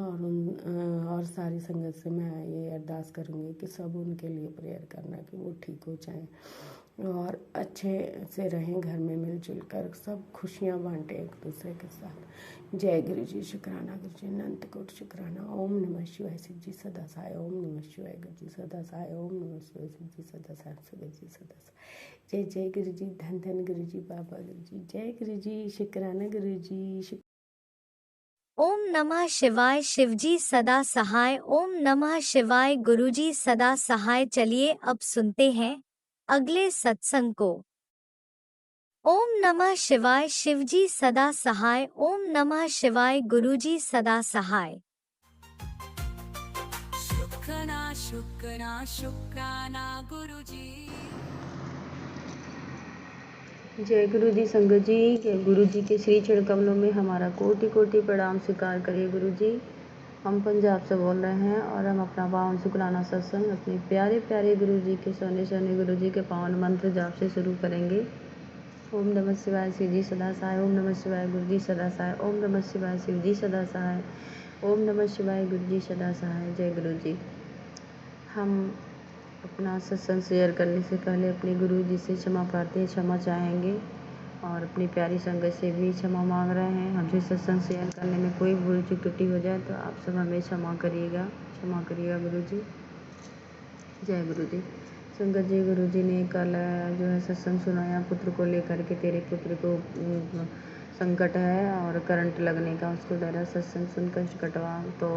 और सारी संगत से मैं ये अरदास करूँगी कि सब उनके लिए प्रेयर करना कि वो ठीक हो जाएं और अच्छे से रहें, घर में मिलजुल कर सब खुशियाँ बांटें एक दूसरे के साथ। जय गुरु जी, शुक्राना गुरु जी, अनंत कोटि शुक्राना। ओम नमः शिवाय, शिव जी सदा सहाय। ओम नमः शिवाय, गुरु जी सदा सहाय। ओम नमः शिवाय, शिव जी सदा सहाय, गुरु जी सदा सहाय। जय जय गुरु जी, धन धन गुरु जी, बाबा गुरु जी। जय गुरु जी, शुक्राना गुरु जी। ओम नमः शिवाय, शिवजी सदा सहाय। ओम नमः शिवाय, गुरुजी सदा सहाय। चलिए अब सुनते हैं अगले सत्संग को। ओम नमः शिवाय, शिवजी सदा सहाय। ओम नमः शिवाय, गुरुजी सदा सहाय। शुक्राना शुक्राना शुक्राना गुरुजी। जय गुरु जी संगत जी, गुरु जी के श्री चरण कमलों में हमारा कोटि कोटि प्रणाम स्वीकार करिए गुरु जी। हम पंजाब से बोल रहे हैं और हम अपना पावन शुक्राना सत्संग अपने प्यारे प्यारे गुरु जी के सोने सोने गुरु जी के पावन मंत्र जाप से शुरू करेंगे। ओम नमः शिवाय, शिव जी सदा सहाय। ओम नमः शिवाय, गुरु जी सदा सहाय। ओम नमः शिवाय, शिव जी सदा सहाय। ओम नमः शिवाय, गुरु जी सदा सहाय। जय गुरु जी। हम अपना सत्संग शेयर करने से पहले अपने गुरु जी से क्षमा प्रार्थी क्षमा चाहेंगे और अपनी प्यारी संगत से भी क्षमा मांग रहे हैं। हमसे सत्संग शेयर करने में कोई भूल चूक त्रुटि हो जाए तो आप सब हमें क्षमा करिएगा गुरु जी। जय गुरु जी। संगत जी, गुरु जी ने कल जो है सत्संग सुनाया पुत्र को लेकर के, तेरे पुत्र को संकट है और करंट लगने का, उसको द्वारा सत्संग सुन कष्ट कटवा। तो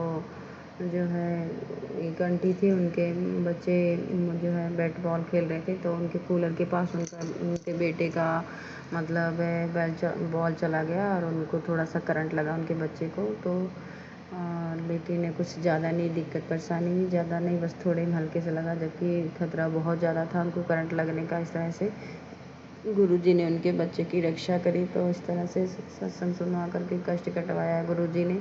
जो है एक आंटी थी, उनके बच्चे जो है बैट बॉल खेल रहे थे तो उनके कूलर के पास उनके बेटे का मतलब बॉल चला गया और उनको थोड़ा सा करंट लगा उनके बच्चे को। तो लेकिन कुछ ज़्यादा नहीं दिक्कत परेशानी हुई, ज़्यादा नहीं, बस थोड़े हल्के से लगा, जबकि खतरा बहुत ज़्यादा था उनको करंट लगने का। इस तरह से गुरुजी ने उनके बच्चे की रक्षा करी। तो इस तरह से सत्संग सुनवा करके कष्ट कटवाया गुरुजी ने।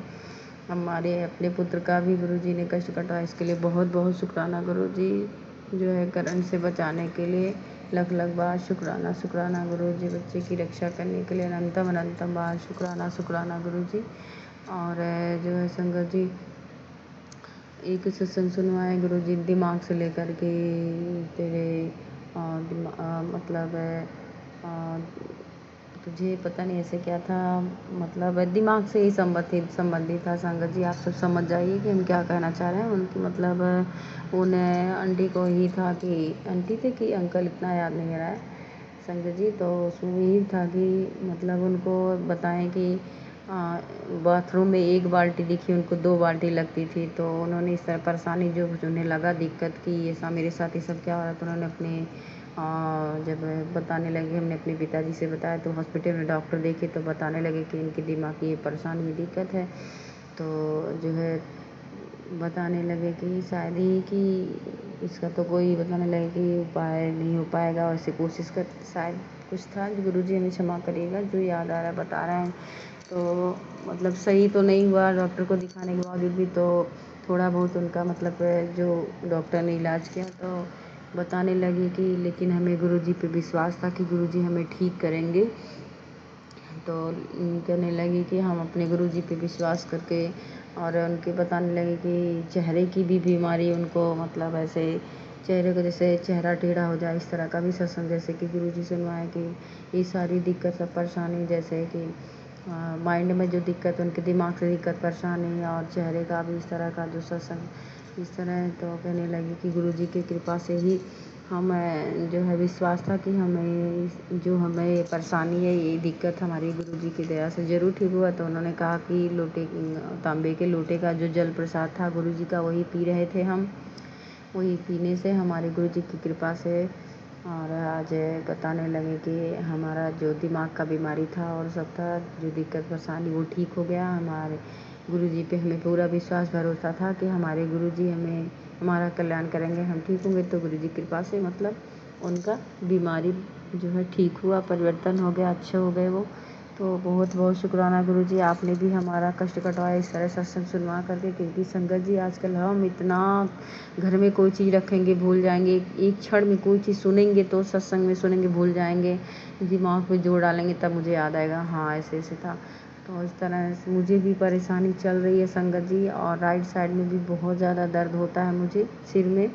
हमारे अपने पुत्र का भी गुरुजी ने कष्ट कटवाया, इसके लिए बहुत बहुत शुक्राना गुरुजी। जो है करंट से बचाने के लिए लख लख बार शुक्राना गुरुजी, बच्चे की रक्षा करने के लिए अनंतम बार शुक्राना गुरुजी। और जो है संगत जी, एक सत्संग सुनवाए गुरुजी दिमाग से लेकर के तेरे मतलब तुझे पता नहीं ऐसे क्या था, मतलब दिमाग से ही संबंधित था। संगत जी आप सब समझ जाइए कि हम क्या कहना चाह रहे हैं। उनकी मतलब उन्हें आंटी को ही था कि आंटी थे कि अंकल, इतना याद नहीं रहा है संगत जी। तो उसमें यही था कि मतलब उनको बताएं कि बाथरूम में एक बाल्टी दिखी, उनको 2 बाल्टी लगती थी। तो उन्होंने इस तरह परेशानी जो उन्हें लगा दिक्कत की ऐसा मेरे साथ ये सब क्या हो रहा है, तो उन्होंने अपने जब बताने लगे, हमने अपने पिताजी से बताया तो हॉस्पिटल में डॉक्टर देखे तो बताने लगे कि इनकी दिमाग की ये परेशानी में दिक्कत है। तो जो है बताने लगे कि शायद ही कि इसका तो कोई बताने लगे कि उपाय नहीं हो पाएगा, वैसे कोशिश कर, शायद कुछ था। गुरुजी हमें क्षमा करिएगा, जो याद आ रहा है बता रहे हैं। तो मतलब सही तो नहीं हुआ डॉक्टर को दिखाने के बावजूद भी, तो थोड़ा बहुत उनका मतलब जो डॉक्टर ने इलाज किया तो बताने लगे कि लेकिन हमें गुरुजी पे विश्वास था कि गुरुजी हमें ठीक करेंगे। तो कहने लगी कि हम अपने गुरुजी पे विश्वास करके और उनके बताने लगे कि चेहरे की भी बीमारी उनको मतलब ऐसे चेहरे को जैसे चेहरा टेढ़ा हो जाए इस तरह का भी सत्संग जैसे कि गुरुजी सुनवाए कि ये सारी दिक्कत सब परेशानी जैसे कि माइंड में जो दिक्कत उनके दिमाग से दिक्कत परेशानी और चेहरे का भी इस तरह का जो सत्संग इस तरह तो कहने लगी कि गुरुजी की कृपा से ही हम जो है विश्वास था कि हमें ये परेशानी है ये दिक्कत हमारी गुरुजी की दया से ज़रूर ठीक हुआ। तो उन्होंने कहा कि तांबे के लोटे का जो जल प्रसाद था गुरुजी का वही पी रहे थे हम, वही पीने से हमारे गुरुजी की कृपा से और आज बताने लगे कि हमारा जो दिमाग का बीमारी था और सब था जो दिक्कत परेशानी वो ठीक हो गया। हमारे गुरुजी पे हमें पूरा विश्वास भरोसा था कि हमारे गुरुजी हमारा कल्याण करेंगे, हम ठीक होंगे। तो गुरुजी की कृपा से मतलब उनका बीमारी जो है ठीक हुआ, परिवर्तन हो गया, अच्छे हो गए वो। तो बहुत बहुत शुक्राना गुरुजी, आपने भी हमारा कष्ट कटवाया इस तरह सत्संग सुनवा करके। क्योंकि संगत जी आजकल हम इतना घर में कोई चीज़ रखेंगे भूल जाएंगे, एक क्षण में कोई चीज़ सुनेंगे तो सत्संग में सुनेंगे भूल जाएंगे, दिमाग में जोड़ डालेंगे तब मुझे याद आएगा हाँ ऐसे ऐसे था। तो इस तरह से मुझे भी परेशानी चल रही है संगत जी, और राइट साइड में भी बहुत ज़्यादा दर्द होता है, मुझे सिर में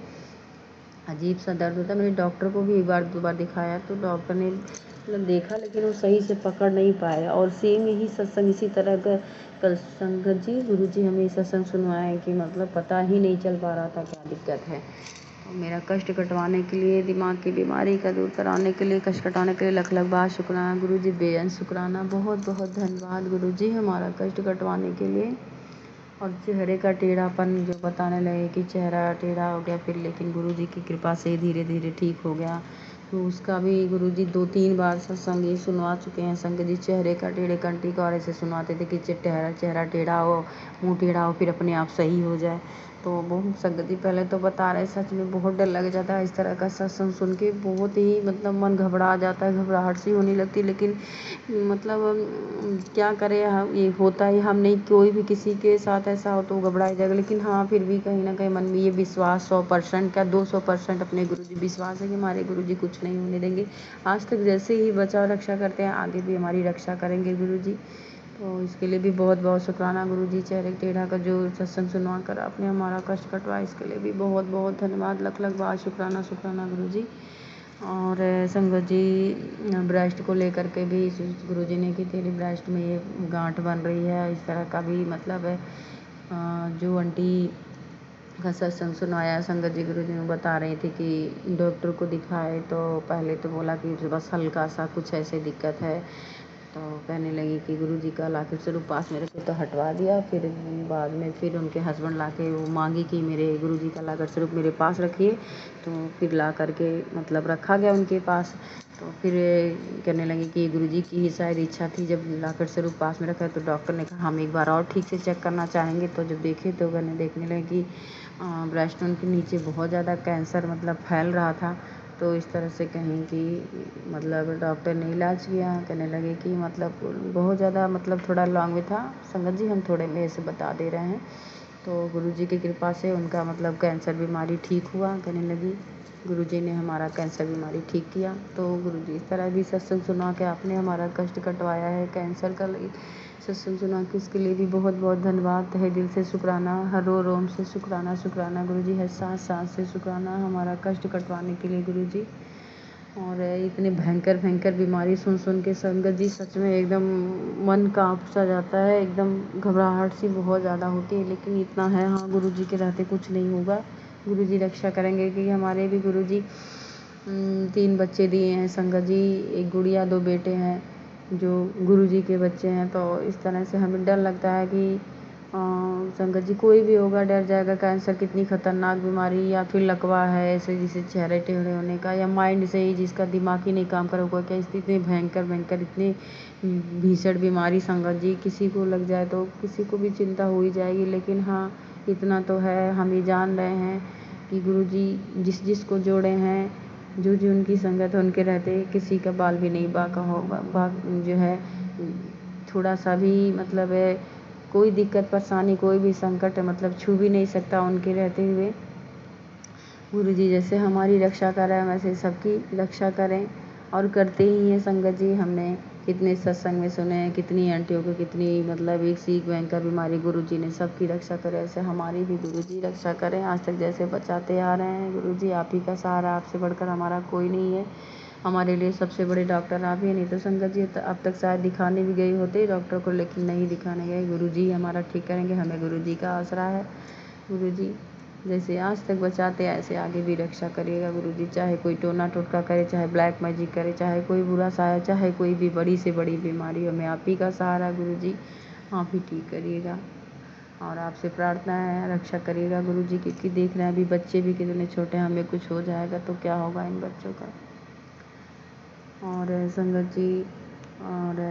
अजीब सा दर्द होता है। मैंने डॉक्टर को भी एक बार दो बार दिखाया तो डॉक्टर ने मतलब देखा लेकिन वो सही से पकड़ नहीं पाया। और सेम यही सत्संग इसी तरह का कल संगत जी गुरुजी हमें सत्संग सुनवाए कि मतलब पता ही नहीं चल पा रहा था क्या दिक्कत है। तो मेरा कष्ट कटवाने के लिए, दिमाग की बीमारी का दूर कराने के लिए, कष्ट कटाने के लिए लख लख बार शुक्राना गुरुजी, बेअंत शुक्राना, बहुत बहुत धन्यवाद गुरुजी हमारा कष्ट कटवाने के लिए। और चेहरे का टेढ़ापन जो बताने लगे कि चेहरा टेढ़ा हो गया फिर, लेकिन गुरुजी की कृपा से धीरे धीरे ठीक हो गया। तो उसका भी गुरुजी 2-3 बार सत्संग ये सुनवा चुके हैं संगत जी। चेहरे का टेढ़े कंठी का और ऐसे सुनाते थे कि चेहरा टेढ़ा हो, मुँह टेढ़ा हो, फिर अपने आप सही हो जाए। तो बहुत संगत जी पहले तो बता रहे सच में बहुत डर लग जाता है इस तरह का सत्संग सुन के, बहुत ही मतलब मन घबरा जाता है, घबराहट सी होने लगती है। लेकिन मतलब क्या करें, हम ये होता है, हम नहीं कोई भी किसी के साथ ऐसा हो तो घबराया जाएगा। लेकिन हाँ फिर भी कहीं ना कहीं मन में ये विश्वास 100% क्या 200% अपने गुरुजी विश्वास है कि हमारे गुरुजी कुछ नहीं होने देंगे। आज तक जैसे ही बचाव रक्षा करते हैं आगे भी हमारी रक्षा करेंगे गुरुजी। तो इसके लिए भी बहुत बहुत शुक्राना गुरुजी। चेहरे टेढ़ा का जो सत्संग सुनवा कर आपने हमारा कष्ट कटवाया इसके लिए भी बहुत बहुत धन्यवाद, लख लख बार शुक्राना शुक्राना गुरुजी। और संगत जी ब्रेस्ट को लेकर के भी गुरुजी ने कि तेरी ब्रेस्ट में ये गांठ बन रही है, इस तरह का भी मतलब है। जो आंटी का सत्संग सुनाया संगत जी गुरुजी ने बता रही थी कि डॉक्टर को दिखाए तो पहले तो बोला कि बस हल्का सा कुछ ऐसे दिक्कत है। तो कहने लगी कि गुरुजी का लाकर स्वरूप पास में रखे तो हटवा दिया। फिर बाद में फिर उनके हस्बैंड लाके वो मांगी कि मेरे गुरुजी का लाकर स्वरूप मेरे पास रखिए। तो फिर ला करके मतलब रखा गया उनके पास। तो फिर कहने लगी कि गुरुजी की ही शायद इच्छा थी, जब लाकर स्वरूप पास में रखा तो डॉक्टर ने कहा हम एक बार और ठीक से चेक करना चाहेंगे। तो जब देखे तो देखने लगे कि ब्रेस्ट के नीचे बहुत ज़्यादा कैंसर मतलब फैल रहा था। तो इस तरह से कहें कि मतलब डॉक्टर ने इलाज किया, कहने लगे कि मतलब बहुत ज़्यादा मतलब थोड़ा लॉन्ग में था संगत जी, हम थोड़े में से बता दे रहे हैं। तो गुरुजी की कृपा से उनका मतलब कैंसर बीमारी ठीक हुआ। कहने लगी गुरुजी ने हमारा कैंसर बीमारी ठीक किया। तो गुरुजी इस तरह भी सत्संग सुना के आपने हमारा कष्ट कटवाया है कैंसर का, सत्संग सुना के इसके लिए भी बहुत बहुत धन्यवाद, तहे दिल से शुक्राना, हर रोम से शुक्राना शुक्राना गुरुजी, हर सांस सांस से शुक्राना हमारा कष्ट कटवाने के लिए गुरुजी। और इतने भयंकर भयंकर बीमारी सुन सुन के संगत जी सच में एकदम मन काँप सा जाता है, एकदम घबराहट सी बहुत ज़्यादा होती है। लेकिन इतना है हाँ गुरुजी के रहते कुछ नहीं होगा, गुरुजी रक्षा करेंगे। कि हमारे भी गुरुजी 3 बच्चे दिए हैं संगत जी, एक गुड़िया 2 बेटे हैं जो गुरुजी के बच्चे हैं। तो इस तरह से हमें डर लगता है कि संगत जी कोई भी होगा डर जाएगा। कैंसर कितनी खतरनाक बीमारी, या फिर लकवा है ऐसे जिसे चेहरे टेढ़े होने का, या माइंड से ही जिसका दिमाग ही नहीं काम कर होगा, क्या इतनी भयंकर भयंकर इतनी भीषण बीमारी संगत जी किसी को लग जाए तो किसी को भी चिंता हो ही जाएगी। लेकिन हाँ इतना तो है, हम ये जान रहे हैं कि गुरुजी जिस जिसको जोड़े हैं, जो जो उनकी संगत है उनके रहते किसी का बाल भी नहीं बाका होगा, जो है थोड़ा सा भी मतलब है कोई दिक्कत परेशानी कोई भी संकट मतलब छू भी नहीं सकता उनके रहते हुए। गुरुजी जैसे हमारी रक्षा कर रहे हैं वैसे सबकी रक्षा करें। और करते ही हैं संगत जी। हमने कितने सत्संग में सुने हैं, कितनी आंटियों को कितनी मतलब एक सी एक भयंकर बीमारी गुरुजी ने सबकी रक्षा करे, ऐसे हमारी भी गुरुजी रक्षा करें। आज तक जैसे बचाते आ रहे हैं गुरुजी, आप ही का सहारा, आपसे बढ़कर हमारा कोई नहीं है। हमारे लिए सबसे बड़े डॉक्टर आप ही हैं। नहीं तो संगत जी अब तक शायद दिखाने भी गई होते डॉक्टर को, लेकिन नहीं दिखाने गए। गुरुजी हमारा ठीक करेंगे, हमें गुरुजी का आसरा है। गुरुजी जैसे आज तक बचाते ऐसे आगे भी रक्षा करिएगा गुरुजी। चाहे कोई टोना टोटका करे, चाहे ब्लैक मैजिक करे, चाहे कोई बुरा साया, चाहे कोई भी बड़ी से बड़ी बीमारी हो, मैं आप ही का सहारा गुरुजी, आप ही ठीक करिएगा। और आपसे प्रार्थना है रक्षा करिएगा गुरुजी, क्योंकि देख रहे हैं अभी बच्चे भी कितने छोटे हैं, हमें कुछ हो जाएगा तो क्या होगा इन बच्चों का। और संगत जी, और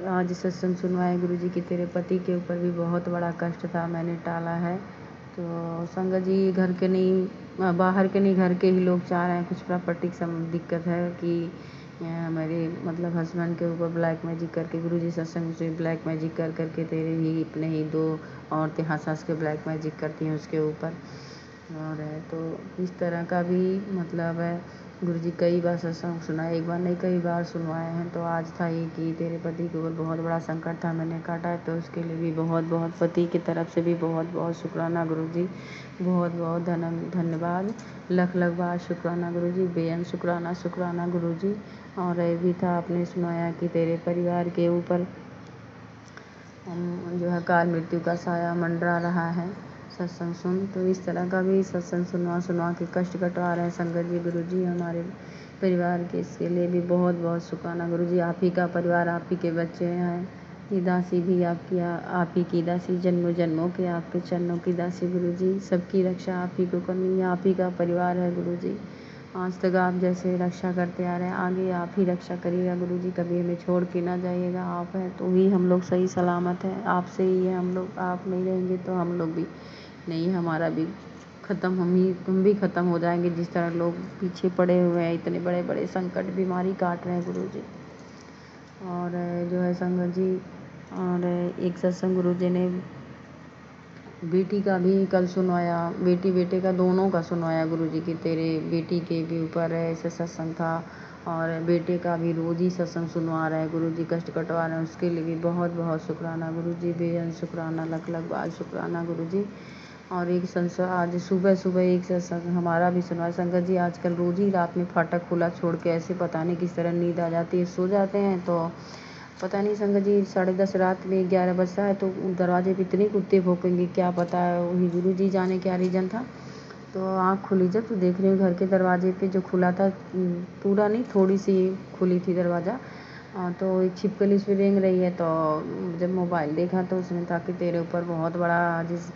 आज सत्संग सुनवाए गुरुजी कि तेरे पति के ऊपर भी बहुत बड़ा कष्ट था, मैंने टाला है। तो संगत जी घर के नहीं, बाहर के नहीं, घर के ही लोग चाह रहे हैं, कुछ प्रॉपर्टी की दिक्कत है कि मेरे मतलब हस्बैंड के ऊपर ब्लैक मैजिक करके, गुरुजी सत्संग से ब्लैक मैजिक कर करके तेरे ही अपने ही 2 औरतें हंस के ब्लैक मैजिक करती हैं उसके ऊपर। और तो इस तरह का भी मतलब है गुरुजी कई बार सत्संग सुना, एक बार नहीं कई बार सुनवाए हैं। तो आज था ये कि तेरे पति के ऊपर बहुत बड़ा संकट था, मैंने काटा है, तो उसके लिए भी बहुत बहुत पति की तरफ से भी बहुत बहुत शुक्राना गुरुजी, बहुत बहुत धन्यवाद, लख बार शुक्राना गुरुजी, बेअंत शुक्राना गुरुजी। और ये भी था आपने सुनाया कि तेरे परिवार के ऊपर जो है काल मृत्यु का साया मंडरा रहा है। सत्संग सुन, तो इस तरह का भी सत्संग सुनवा के कष्ट कटवा रहे हैं संगत जी गुरुजी हमारे परिवार के। इसके लिए भी बहुत बहुत शुक्राना गुरुजी। आप ही का परिवार, आप ही के बच्चे हैं, ये दासी भी आपकी, आप ही की दासी, जन्मों जन्मों के आपके चरणों की दासी गुरुजी। सबकी रक्षा आप ही को करनी है, आप ही का परिवार है गुरुजी। आज तक आप जैसे रक्षा करते आ रहे हैं, आगे आप ही रक्षा करिएगा गुरुजी, कभी हमें छोड़ के ना जाइएगा। आप हैं तो ही हम लोग सही सलामत हैं, आपसे ही है हम लोग। आप नहीं रहेंगे तो हम लोग भी नहीं, हमारा भी ख़त्म, हम भी ख़त्म हो जाएंगे। जिस तरह लोग पीछे पड़े हुए हैं, इतने बड़े बड़े संकट बीमारी काट रहे हैं गुरुजी। और जो है संगत जी, और एक सत्संग गुरुजी ने बेटी का भी कल सुनवाया, बेटी बेटे का दोनों का सुनवाया गुरुजी कि तेरे बेटी के भी ऊपर ऐसे सत्संग था, और बेटे का भी रोज़ ही सत्संग सुनवा रहे हैं गुरुजी, कष्ट कटवा रहे हैं, उसके लिए भी बहुत बहुत शुक्राना गुरुजी, बेअंत शुक्राना, लख बार शुक्राना गुरुजी। और एक संसार आज सुबह एक सत्संग हमारा भी सुनवाया संगत जी। आजकल रोज़ ही रात में फाटक खुला छोड़ के ऐसे पता नहीं किस तरह नींद आ जाती है, सो जाते हैं तो पता नहीं संगत जी 10:30 रात में 11 बजता है तो दरवाजे पे इतने कुत्ते भौंकेंगे, क्या पता है, वही गुरुजी जाने क्या रीज़न था। तो आँख खुली जब तो देख रही हूँ घर के दरवाजे पे जो खुला था, पूरा नहीं थोड़ी सी खुली थी दरवाज़ा, तो एक छिपकली उस पर रेंग रही है। तो जब मोबाइल देखा तो उसमें था कि तेरे ऊपर बहुत बड़ा जिस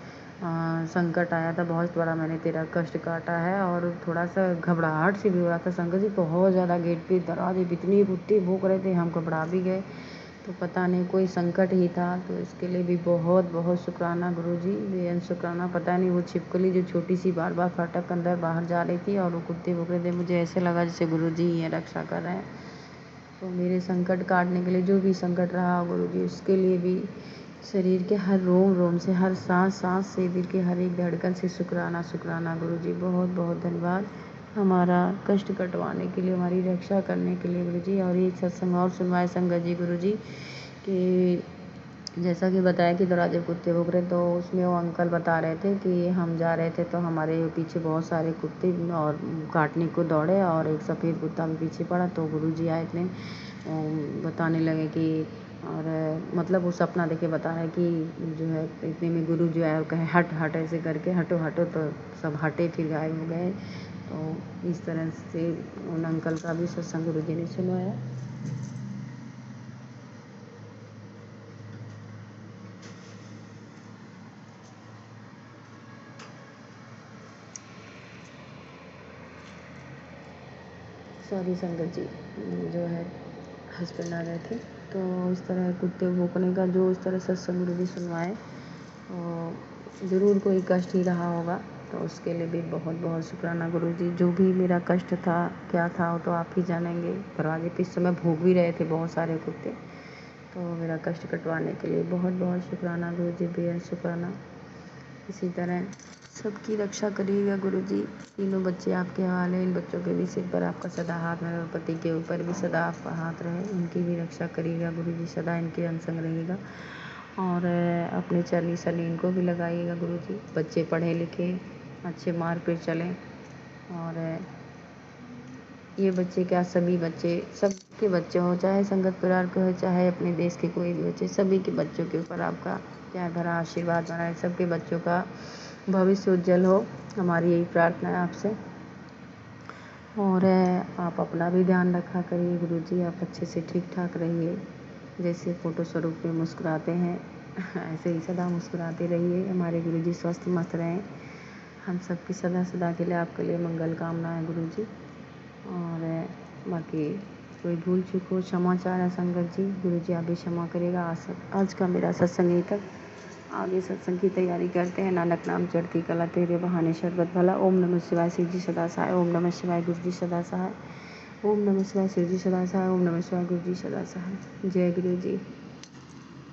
संकट आया था, बहुत बड़ा मैंने तेरा कष्ट काटा है। और थोड़ा सा घबराहट सी भी हो रहा था संगत जी, बहुत ज़्यादा गेट पे दरवाजे पे इतनी कुत्ते भौंक रहे थे, हम घबरा भी गए। तो पता नहीं कोई संकट ही था, तो इसके लिए भी बहुत बहुत शुक्राना गुरुजी, बेअंत शुक्राना। पता नहीं वो छिपकली जो छोटी सी बार बार फाटक के अंदर बाहर जा रही थी और वो कुत्ते भौंक रहे थे, मुझे ऐसे लगा जैसे गुरुजी ही रक्षा कर रहे हैं। तो मेरे संकट काटने के लिए जो भी संकट रहा गुरुजी, उसके लिए भी शरीर के हर रोम रोम से, हर सांस सांस से, दिल के हर एक धड़कन से शुक्राना गुरुजी, बहुत बहुत धन्यवाद हमारा कष्ट कटवाने के लिए, हमारी रक्षा करने के लिए गुरुजी। और एक सत्संग और सुनवाए संगत जी गुरुजी कि जैसा कि बताया कि दरवाजे कुत्ते भौंक रहे, तो उसमें वो अंकल बता रहे थे कि हम जा रहे थे तो हमारे पीछे बहुत सारे कुत्ते और काटने को दौड़े, और एक सफ़ेद कुत्ता भी पीछे पड़ा। तो गुरुजी आए थे, बताने लगे कि, और मतलब वो सपना देखे बता रहे कि जो है इतने में गुरु जो है कहे हट हट, ऐसे करके हटो हटो, तो सब हटे, फिर गायब हो गए। तो इस तरह से उन अंकल का भी सत्संग गुरुजी ने सुनवाया। सॉरी संगत जी, जो है हस्बैंड आ रहे थे, तो इस तरह कुत्ते भौंकने का जो इस तरह सत्संग गुरुजी सुनवाए, तो ज़रूर कोई कष्ट ही रहा होगा, तो उसके लिए भी बहुत बहुत शुक्राना गुरुजी। जो भी मेरा कष्ट था, क्या था, वो तो आप ही जानेंगे। दरवाजे पे इस समय भौंक भी रहे थे बहुत सारे कुत्ते, तो मेरा कष्ट कटवाने के लिए बहुत बहुत शुक्राना गुरुजी, बेहद शुक्राना। इसी तरह सबकी रक्षा करिएगा गुरुजी। तीनों बच्चे आपके हवाले, इन बच्चों के भी सिर पर आपका सदा हाथ रहे और पति के ऊपर भी सदा आपका हाथ रहे, इनकी भी रक्षा करिएगा गुरुजी, सदा इनके अंग रहेगा। और अपने चरनी सनी इनको भी लगाइएगा गुरुजी। बच्चे पढ़े लिखे, अच्छे मार्ग पर चलें। और ये बच्चे क्या, सभी बच्चे, सबके बच्चे हो, चाहे संगत परिवार के हो, चाहे अपने देश के कोई भी बच्चे, सभी के बच्चों के ऊपर आपका प्यार भरा आशीर्वाद बनाए, सबके बच्चों का भविष्य उज्जवल हो, हमारी यही प्रार्थना है आपसे। और आप अपना भी ध्यान रखा करिए गुरुजी, आप अच्छे से ठीक ठाक रहिए, जैसे फ़ोटो स्वरूप में मुस्कुराते हैं ऐसे ही सदा मुस्कुराते रहिए। हमारे गुरुजी स्वस्थ मस्त रहें, हम सबकी सदा सदा के लिए आपके लिए मंगल कामना है गुरुजी। और बाकी कोई भूल चूक हो क्षमा चाह रहा है संगत जी, गुरुजी आप भी क्षमा करिएगा। आज का मेरा सत्संग यहीं तक, आगे सत्संग की तैयारी करते हैं। नानक नाम चढ़ती कला, तेरे बहाने शरबत भला। ओम नमः शिवाय, शिव जी सदा सहाय। ओम नमः शिवाय, गुरु जी सदा सहाय। ओम नमः शिवाय, शिव जी सदा सहाय। ओम नमः शिवाय, गुरु जी सदा सहाय। जय गुरु जी।